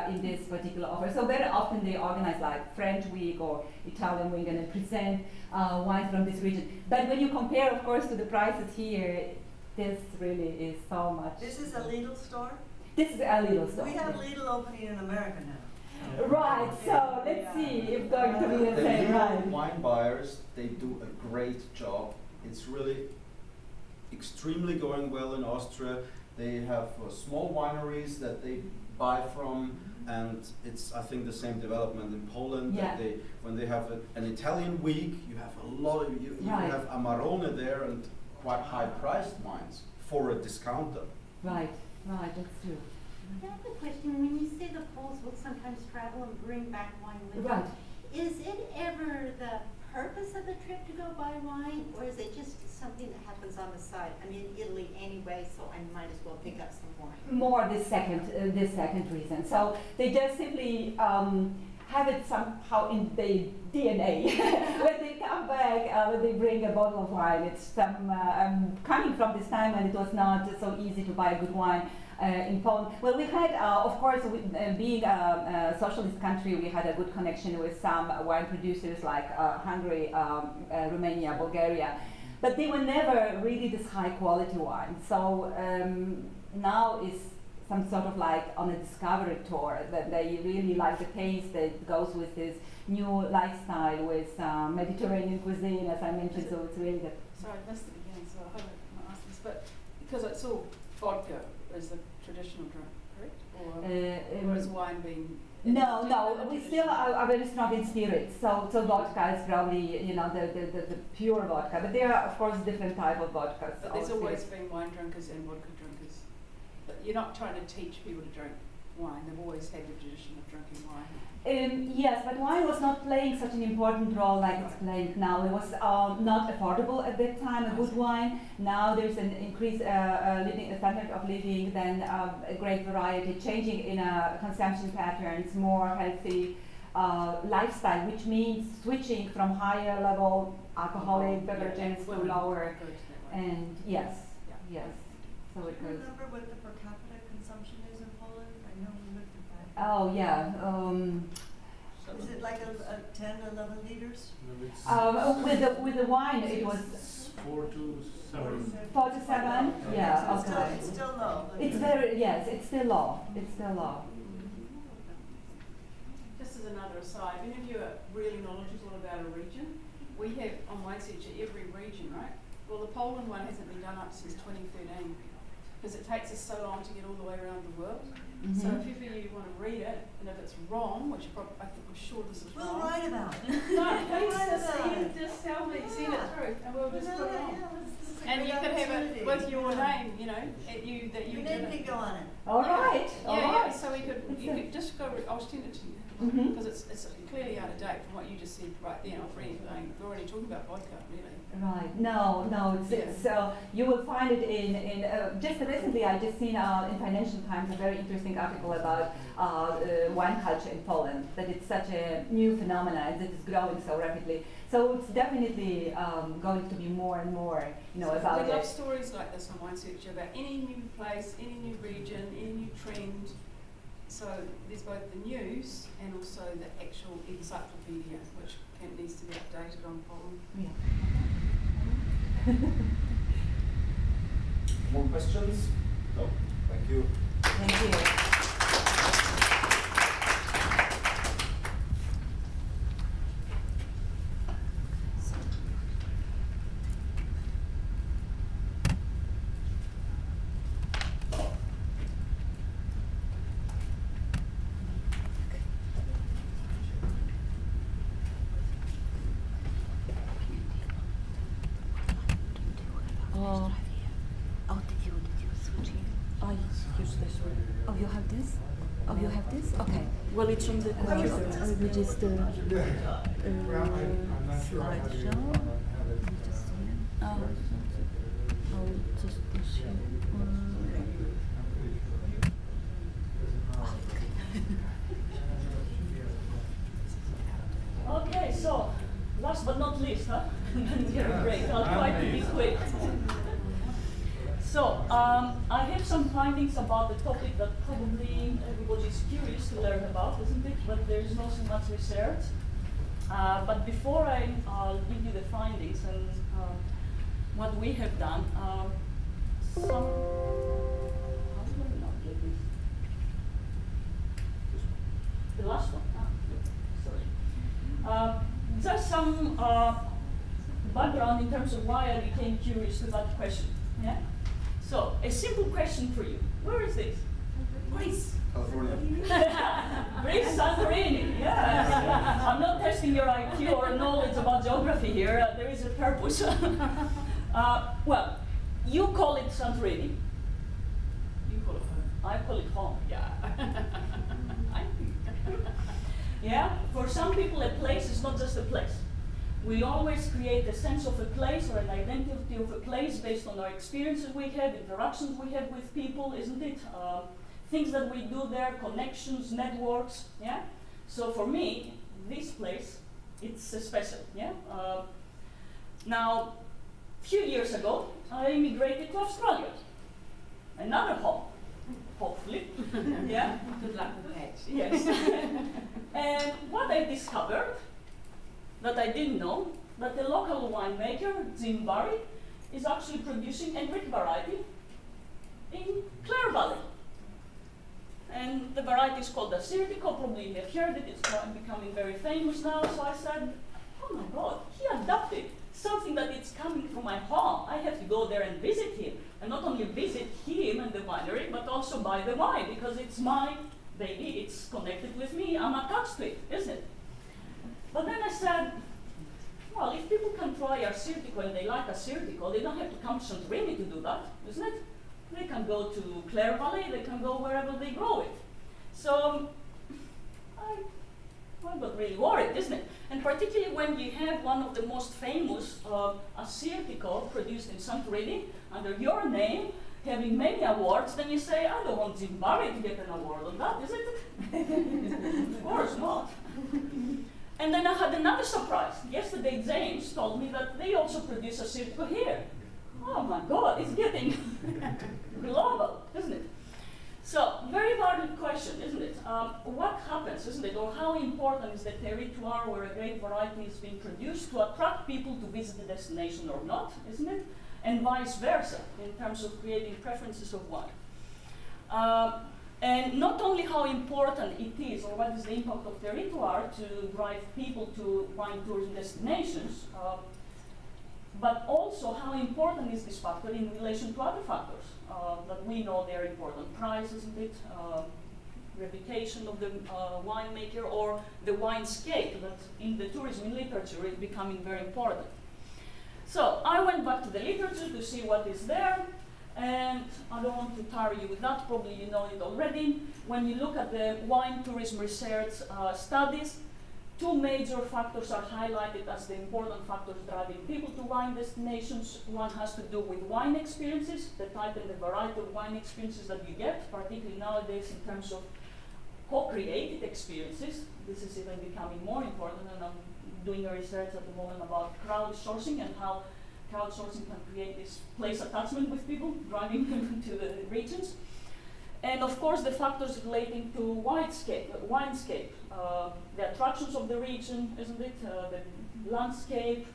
in this particular offer. So very often they organize like French week or Italian week and present wines from this region. But when you compare, of course, to the prices here, this really is so much. This is a Lidl store? This is a Lidl store. We have Lidl opening in America now. Right, so let's see if going to be the The same, legal right? wine buyers, they do a great job. It's really extremely going well in Austria. They have small wineries that they buy from, and it's, I think, the same development in Poland. Yeah. That when they have an Italian week, you have a lot of, you Right. have Amarone there and quite high-priced wines for a discounter. Right, right, that's true. I have a question. When you say the Poles will sometimes travel and bring back wine with them, Right. is it ever the purpose of the trip to go buy wine, or is it just something that happens on the side? I'm in Italy anyway, so I might as well pick up some wine. More the second reason. So they just simply have it somehow in their DNA. When they come back, when they bring a bottle of wine, it's coming from this time when it was not so easy to buy a good wine in Poland. Well, we had, of course, being a socialist country, we had a good connection with some wine producers like Hungary, Romania, Bulgaria, but they were never really this high quality wine. So now is some sort of like on a discovery tour, that they really like the taste that goes with this new lifestyle with Mediterranean cuisine, as I mentioned, so it's really good. Sorry, I missed it again, so I hope I'm not asking this, but because it's all vodka is the traditional drink, correct? Or is wine being... No, we still are very strong in spirits, so vodka is probably, you know, the pure vodka, but there are, of course, different type of vodkas. But there's always been wine drinkers and vodka drinkers. But you're not trying to teach people to drink wine. They've always had the tradition of drinking wine. Yes, but wine was not playing such an important role like it's playing now. It was not affordable at that time, a good wine. Now there's an increased standard of living, then a great variety, changing in consumption patterns, more healthy lifestyle, which means switching from higher level alcoholic beverages to lower. And yes. So Do it you goes. remember what the per capita consumption is in Poland? I know we looked at that. Oh yeah. Is it like a 10, 11 liters? With the wine, it was 4 to 7. 4 to 7. Yeah. So Okay. it's still low. It's very it's still low. It's still low. Just as another aside, if any of you are really knowledgeable about a region, we have on Wine Searcher every region, right? Well, the Poland one hasn't been done up since 2013 because it takes us so long to get all the way around the world. Mm-hmm. So if ever you want to read it, and if it's wrong, which I think we're sure this is We'll wrong. write about it. No, please Write just, about it. just tell me, send it through, and we'll just put it on. This is a And great you could have it opportunity. with your name, you know, that you You did made me it. go on it. All right. Yeah, so we could, you could just go, I'll send it to you. Mhm. Because it's clearly out of date from what you just said right then. We're already talking about vodka, really. Right. No. It's you will find it in just recently. I just seen in Financial Times a very interesting article about wine culture in Poland. That it's such a new phenomenon that is growing so rapidly. So it's definitely going to be more and more, you know, So about we love it. stories like this on Wine Searcher about any new place, any new region, any new trend. So there's both the news and also the actual encyclopedia, which needs to be updated on Poland. Yeah. More questions? No. Thank you. Thank you. Oh, you have this? Oh, you have this? Okay. Well, it's from the computer. We just slideshow. I'll just push you. Okay, so last but not least, huh? Great. I'll try to be quick. So, I have some findings about the topic that probably everybody is curious to learn about, isn't it? But there is not so much research. But before I'll give you the findings and what we have done, how do I not get this? The last one. Sorry. Just some background in terms of why I became curious to that question. Yeah. So, a simple question for you. Where is this? Greece. California. Greece, Santorini, yes. I'm not testing your IQ or knowledge about geography here. There is a purpose. Well, you call it Santorini. You call it home. I call it home. Yeah. Yeah. For some people, a place is not just a place. We always create a sense of a place or an identity of a place based on our experiences we have, interactions we have with people, isn't it? Things that we do there, connections, networks, yeah? So for me, this place, it's special, yeah? Now, a few years ago, I immigrated to Australia. Another home, hopefully, yeah? Good luck with that. Yes. And what I discovered, that I didn't know, that the local winemaker, Jim Barry, is actually producing a Greek variety in Clare Valley. And the variety is called Assyrtiko, probably you have heard it, it's becoming very famous now. So I said, oh my God, he adopted something that is coming from my home. I have to go there and visit him. And not only visit him and the winery, but also buy the wine, because it's my baby, it's connected with me, I'm attached to it, isn't it? But then I said, well, if people can try Assyrtiko and they like Assyrtiko, they don't have to come to Santorini to do that, isn't it? They can go to Clare Valley, they can go wherever they grow it. So I got really worried, isn't it? And particularly when you have one of the most famous Assyrtiko produced in Santorini under your name, having many awards, then you say, I don't want Jim Barry to get an award on that, is it? Of course not. And then I had another surprise. Yesterday, James told me that they also produce Assyrtiko here. Oh my God, it's getting global, isn't it? So, very valid question, isn't it? What happens, isn't it, or how important is the territoire where a great variety is being produced to attract people to visit the destination or not, isn't it? And vice versa, in terms of creating preferences of wine. And not only how important it is, or what is the impact of territoire to drive people to wine tourism destinations, but also how important is this factor in relation to other factors that we know they're important. Price, isn't it? Reputation of the winemaker, or the winescape that in the tourism literature is becoming very important. So I went back to the literature to see what is there, and I don't want to tarry you with that, probably you know it already. When you look at the wine tourism research studies, two major factors are highlighted as the important factors driving people to wine destinations. One has to do with wine experiences, the type and the variety of wine experiences that you get, particularly nowadays in terms of co-created experiences. This is even becoming more important, and I'm doing a research at the moment about crowdsourcing and how crowdsourcing can create this place attachment with people, driving them to the regions. And of course, the factors relating to winescape, the attractions of the region, isn't it? The landscape,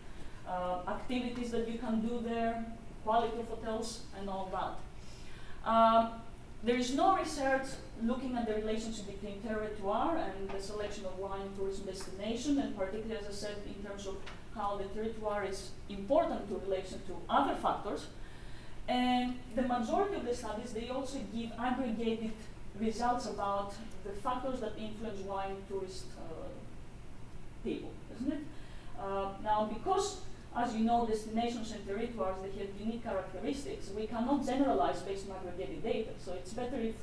activities that you can do there, quality of hotels, and all that. There is no research looking at the relationship between territoire and the selection of wine tourism destination, and particularly, as I said, in terms of how the territoire is important to relation to other factors. And the majority of the studies, they also give aggregated results about the factors that influence wine tourist people, isn't it? Now, because, as you know, destinations and territoires, they have unique characteristics, we cannot generalize based on aggregated data. So it's better if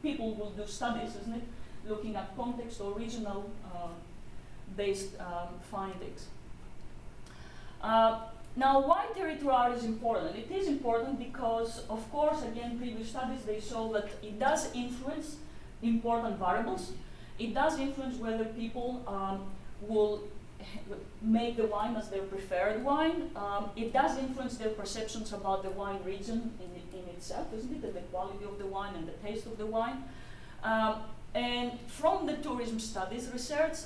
people will do studies, isn't it? Looking at context or regional based findings. Now, why territoire is important? It is important because, of course, again, previous studies, they show that it does influence important variables. It does influence whether people will make the wine as their preferred wine. It does influence their perceptions about the wine region in itself, isn't it? And the quality of the wine and the taste of the wine. And from the tourism studies research,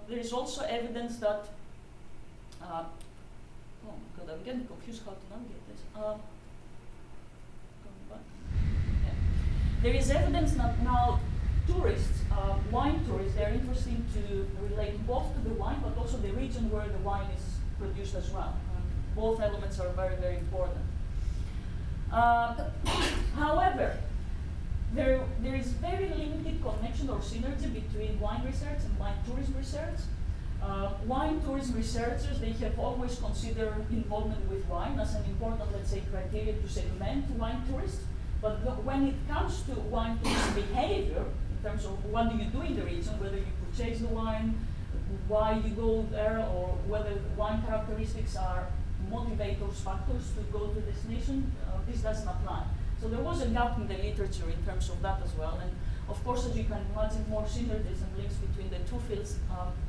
there is also evidence that oh my God, I'm getting confused how to navigate this. Yeah. There is evidence that now tourists, wine tourists, they're interested to relate both to the wine but also the region where the wine is produced as well. Both elements are very, very important. However, there is very limited connection or synergy between wine research and wine tourism research. Wine tourism researchers, they have always considered involvement with wine as an important, let's say, criteria to segment wine tourists. But when it comes to wine tourist behavior, in terms of what do you do in the region, whether you purchase the wine, why you go there or whether wine characteristics are motivators, factors to go to destination, this doesn't apply. So there was a gap in the literature in terms of that as well. And of course, as you can imagine, more synergies and links between the two fields,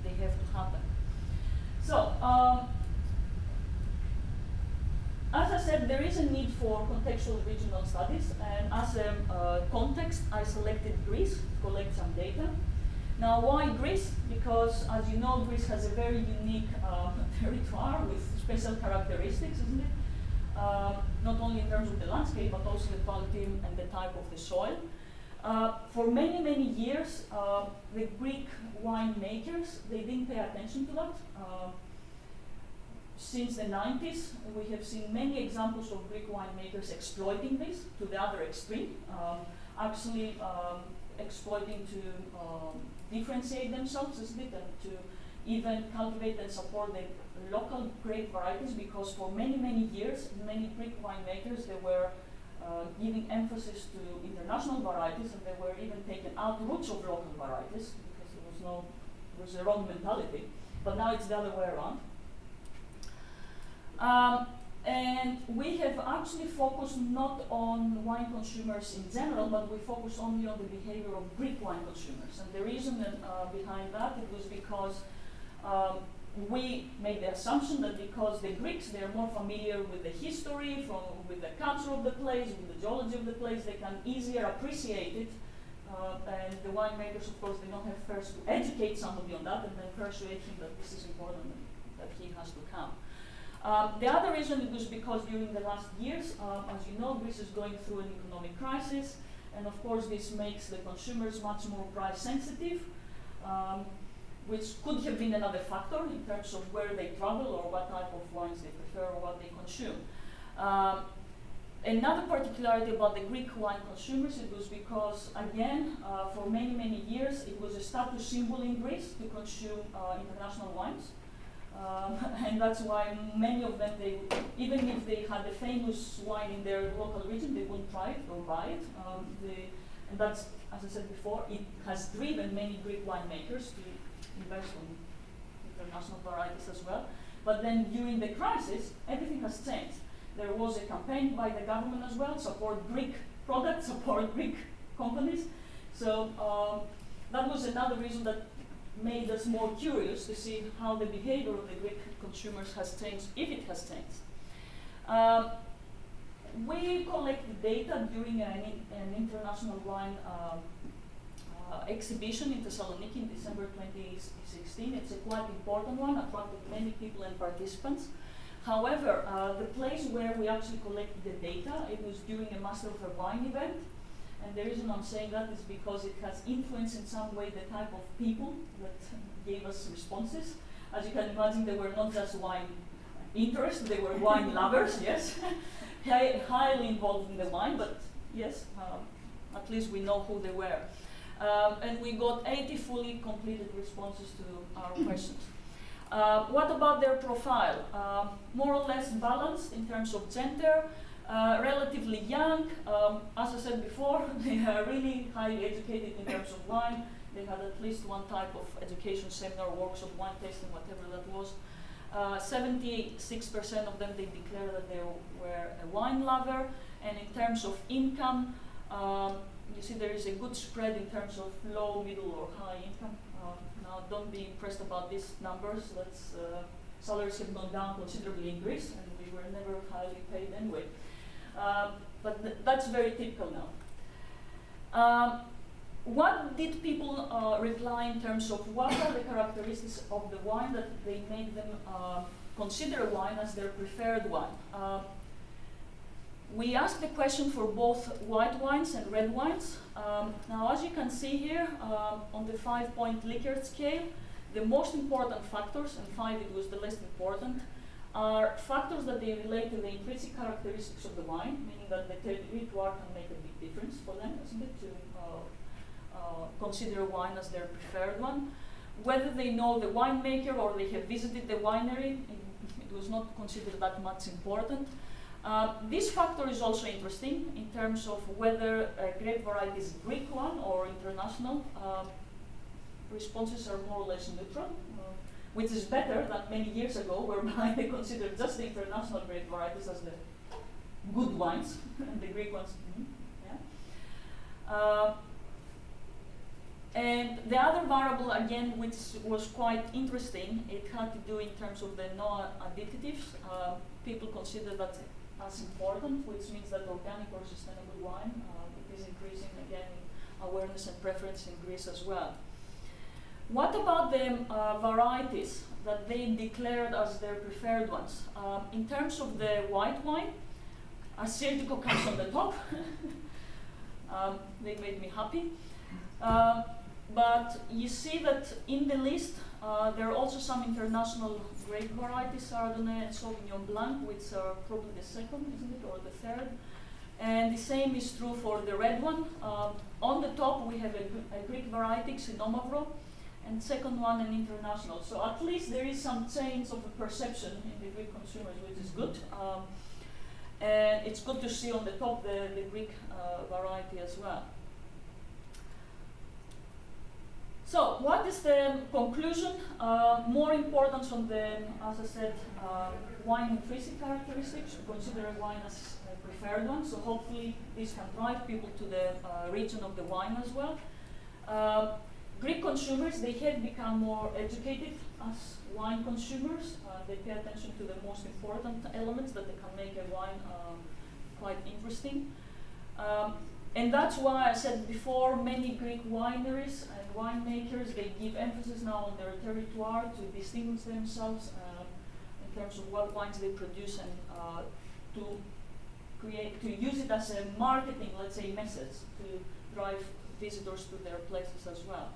they have to happen. So, as I said, there is a need for contextual regional studies, and as a context, I selected Greece to collect some data. Now, why Greece? Because, as you know, Greece has a very unique territoire with special characteristics, isn't it? Not only in terms of the landscape, but also the quality and the type of the soil. For many, many years, the Greek winemakers, they didn't pay attention to that. Since the 90s, we have seen many examples of Greek winemakers exploiting this to the other extreme, actually exploiting to differentiate themselves, isn't it, and to even cultivate and support the local grape varieties, because for many, many years, many Greek winemakers, they were giving emphasis to international varieties, and they were even taking out roots of local varieties, because there was the wrong mentality. But now it's the other way around. And we have actually focused not on wine consumers in general, but we focus only on the behavior of Greek wine consumers. And the reason behind that, it was because we made the assumption that because the Greeks, they're more familiar with the history, with the culture of the place, with the geology of the place, they can easier appreciate it. And the winemakers, of course, they don't have first to educate somebody on that and then persuade him that this is important and that he has to come. The other reason it was because during the last years, as you know, Greece is going through an economic crisis, and of course this makes the consumers much more price sensitive, which could have been another factor in terms of where they travel or what type of wines they prefer or what they consume. Another particularity about the Greek wine consumers, it was because, again, for many, many years, it was a status symbol in Greece to consume international wines. And that's why many of them, even if they had a famous wine in their local region, they wouldn't try it or buy it. And that's, as I said before, it has driven many Greek winemakers to invest in international varieties as well. But then during the crisis, everything has changed. There was a campaign by the government as well, support Greek products, support Greek companies. So that was another reason that made us more curious to see how the behavior of the Greek consumers has changed, if it has changed. We collected data during an international wine exhibition in Thessaloniki in December 2016. It's a quite important one, attracted many people and participants. However, the place where we actually collected the data, it was during a Master of a Wine event. And the reason I'm saying that is because it has influenced in some way the type of people that gave us responses. As you can imagine, they were not just wine interests, they were wine lovers, yes. Highly involved in the wine, but yes, at least we know who they were. And we got 80 fully completed responses to our questions. What about their profile? More or less balanced in terms of gender, relatively young. As I said before, they are really highly educated in terms of wine. They had at least one type of education seminar, workshop, wine tasting, whatever that was. 76% of them, they declared that they were a wine lover. And in terms of income, you see there is a good spread in terms of low, middle, or high income. Now, don't be impressed about these numbers. That's, salaries have gone down considerably in Greece, and we were never highly paid anyway. But that's very typical now. What did people reply in terms of what are the characteristics of the wine that they make them consider wine as their preferred wine? We asked the question for both white wines and red wines. Now, as you can see here, on the 5-point Likert scale, the most important factors, and 5 it was the least important, are factors that they relate to the intrinsic characteristics of the wine, meaning that the territoire can make a big difference for them, isn't it, to consider wine as their preferred one. Whether they know the winemaker or they have visited the winery, it was not considered that much important. This factor is also interesting in terms of whether a grape variety is Greek one or international. responses are more or less neutral, which is better than many years ago, whereby they considered just the international grape varieties as the good wines, and the Greek ones. And the other variable, again, which was quite interesting, it had to do in terms of the no additives. People consider that as important, which means that organic or sustainable wine it is increasing again in awareness and preference in Greece as well. What about the varieties that they declared as their preferred ones? In terms of the white wine, Assyrtiko comes on the top. They made me happy. But you see that in the list, there are also some international grape varieties, Chardonnay and Sauvignon Blanc, which are probably the second, isn't it, or the third. And the same is true for the red one. On the top, we have a Greek variety, Xinomavro, and second one, an international. So at least there is some change of the perception in the Greek consumers, which is good. And it's good to see on the top the Greek variety as well. So what is the conclusion? More importance on the, as I said, wine intrinsic characteristics. We consider a wine as a preferred one, so hopefully this can drive people to the region of the wine as well. Greek consumers, they have become more educated as wine consumers. They pay attention to the most important elements that they can make a wine quite interesting. And that's why I said before, many Greek wineries and winemakers, they give emphasis now on their territoire to distinguish themselves in terms of what wines they produce and to use it as a marketing, let's say, message to drive visitors to their places as well.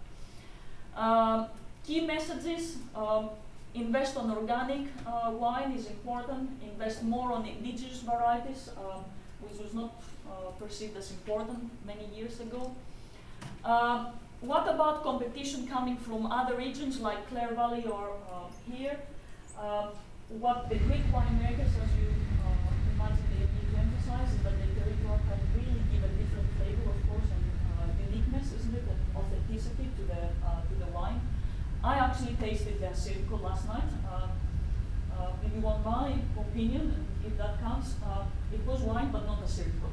Key messages, invest on organic wine is important, invest more on indigenous varieties, which was not perceived as important many years ago. What about competition coming from other regions like Clare Valley or here? What the Greek winemakers, as you imagine, they need to emphasize is that the territoire can really give a different flavor, of course, and uniqueness, isn't it, and authenticity to the wine. I actually tasted the Assyrtiko last night. If you want my opinion, if that counts, it was wine, but not Assyrtiko.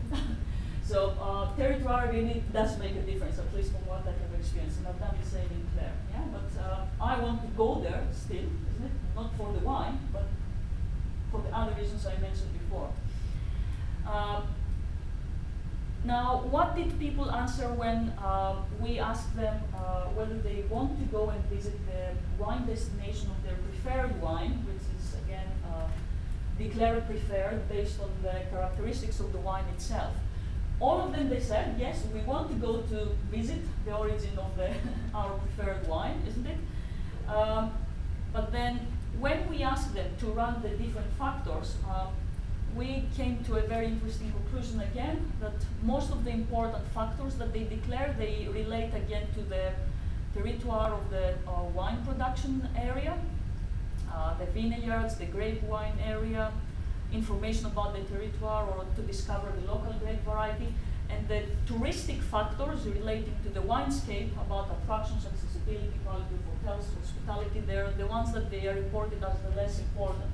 So territoire really does make a difference, at least from what I have experienced, and I've done the same in Clare. Yeah, but I want to go there still, isn't it? Not for the wine, but for the other reasons I mentioned before. Now, what did people answer when we asked them whether they want to go and visit the wine destination of their preferred wine, which is again declared preferred based on the characteristics of the wine itself? All of them, they said, yes, we want to go to visit the origin of our preferred wine, isn't it? But then when we asked them to run the different factors, we came to a very interesting conclusion again, that most of the important factors that they declare, they relate again to the territoire of the wine production area, the vineyards, the grape wine area, information about the territoire or to discover the local grape variety, and the touristic factors relating to the winescape about attractions, accessibility, quality of hotels, hospitality, they're the ones that they are reported as the less important.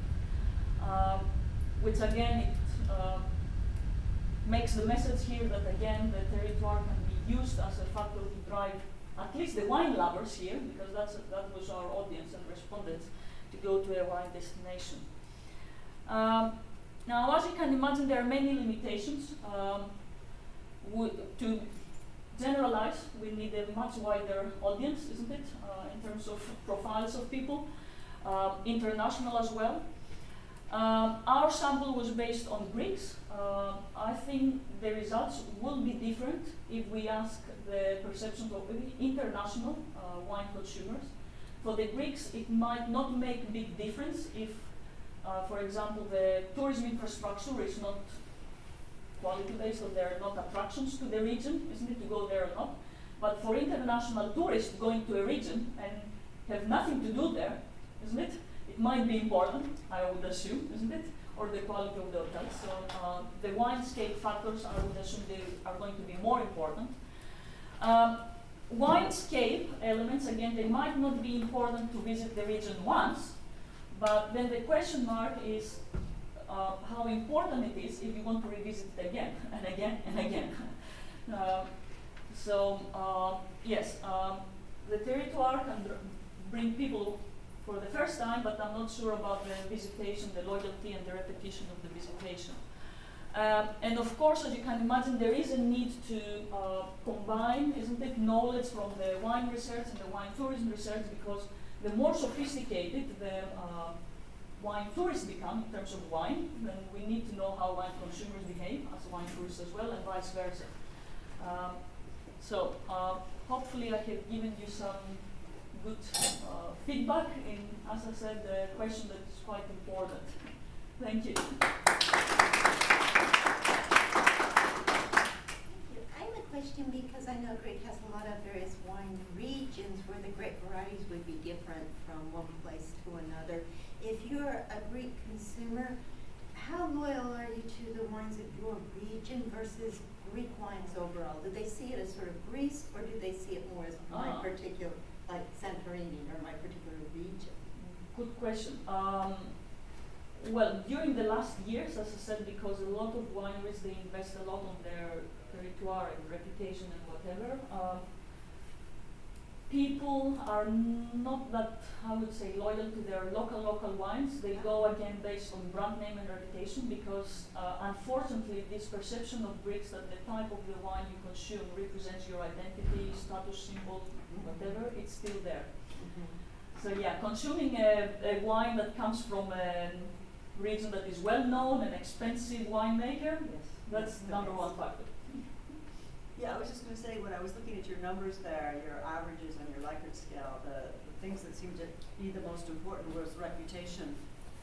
Which again, it makes the message here that again, the territoire can be used as a factor to drive at least the wine lovers here, because that was our audience and respondents, to go to a wine destination. Now, as you can imagine, there are many limitations. To generalize, we need a much wider audience, isn't it, in terms of profiles of people, international as well. Our sample was based on Greeks. I think the results will be different if we ask the perceptions of international wine consumers. For the Greeks, it might not make a big difference if, for example, the tourism infrastructure is not quality-based, or there are not attractions to the region, isn't it, to go there or not. But for international tourists going to a region and have nothing to do there, isn't it? It might be important, I would assume, isn't it? Or the quality of the hotels. So the winescape factors, I would assume they are going to be more important. Winescape elements, again, they might not be important to visit the region once, but then the question mark is how important it is if you want to revisit it again and again and again. Yes, the territoire can bring people for the first time, but I'm not sure about the visitation, the loyalty and the repetition of the visitation. And of course, as you can imagine, there is a need to combine, isn't it, knowledge from the wine research and the wine tourism research, because the more sophisticated the wine tourists become in terms of wine, then we need to know how wine consumers behave as wine tourists as well, and vice versa. Hopefully I have given you some good feedback in, as I said, the question that is quite important. Thank you. I have a question because I know Greek has a lot of various wine regions where the grape varieties would be different from one place to another. If you're a Greek consumer, how loyal are you to the wines of your region versus Greek wines overall? Do they see it as sort of Greece, or do they see it more as my particular, like Santorini, or my particular region? Good question. Well, during the last years, as I said, because a lot of wineries, they invest a lot on their territoire and reputation and whatever, people are not that, I would say, loyal to their local wines. They go again based on brand name and reputation, because unfortunately this perception of Greeks that the type of the wine you consume represents your identity, status symbol, whatever, it's still there. So yeah, consuming a wine that comes from a region that is well known, an expensive winemaker, that's number one factor. Yeah, I was just going to say, when I was looking at your numbers there, your averages on your Likert scale, the things that seemed to be the most important was reputation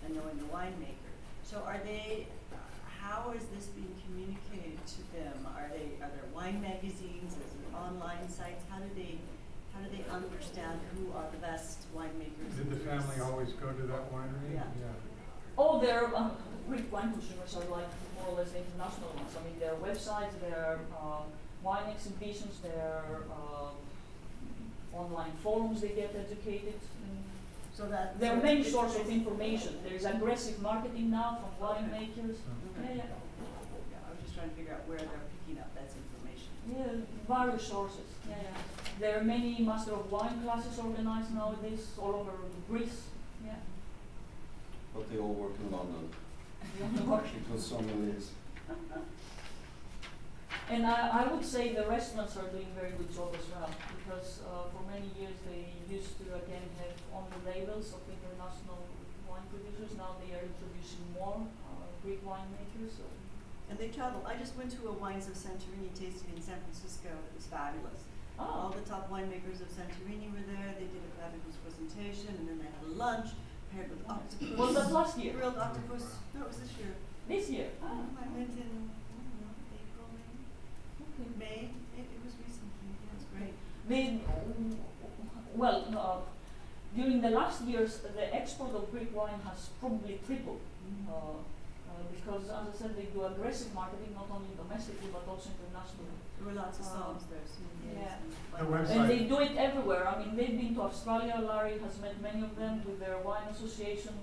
and knowing the winemaker. So how is this being communicated to them? Are there wine magazines? Is there online sites? How do they understand who are the best winemakers? Did the family always go to that winery? Yeah. Oh, their Greek wine consumers are like more or less international ones. I mean, their websites, their wine exhibitions, their online forums, they get educated. So that their main source of information. There's aggressive marketing now from winemakers. Yeah. I was just trying to figure out where they're picking up that information. Yeah, various sources. Yeah. There are many Master of Wine classes organized nowadays all over Greece. Yeah. But they all work in London. Because so many is. And I would say the restaurants are doing very good job as well, because for many years they used to again have on the labels of international wine producers. Now they are introducing more Greek winemakers. So. And they travel. I just went to a Wines of Santorini tasting in San Francisco. It was fabulous. All the top winemakers of Santorini were there. They did a fabulous presentation, and then they had a lunch paired with octopus. Was that last year? Grilled octopus. No, it was this year. This year? I went in April, May. It was recently. Yeah, it was great. During the last years, the export of Greek wine has probably tripled. Because, as I said, they do aggressive marketing, not only domestically, but also internationally. There were lots of songs there. And they do it everywhere. I mean, they've been to Australia. Larry has met many of them with their wine association,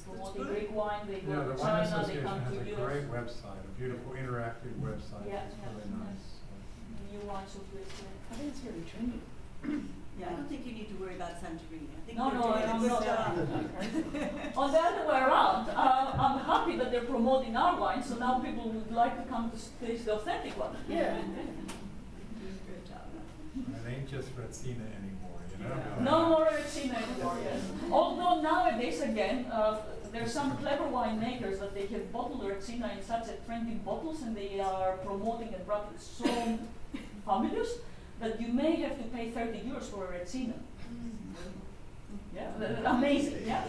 promoting Greek wine. They go to China, they come to US. The wine association has a great website, a beautiful interactive website. It's really nice. New wine association. I think it's really trendy. Yeah, I don't think you need to worry about Santorini. I think No, they're doing I'm a good not. job. On the other way around, I'm happy that they're promoting our wine, so now people would like to come to taste the authentic one. Yeah. Great job. It ain't just Retsina anymore, you know? No more Retsina anymore, yes. Although nowadays, again, there are some clever winemakers that they have bottled Retsina in such a trendy bottles, and they are promoting a brand that's so fabulous that you may have to pay 30 euros for a Retsina. Yeah, amazing. Yeah,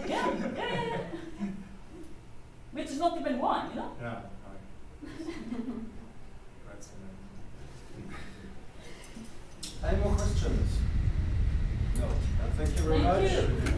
yeah. Which is not even wine, you know? Yeah, right. Any more questions? No. Thank you very much. Thank you.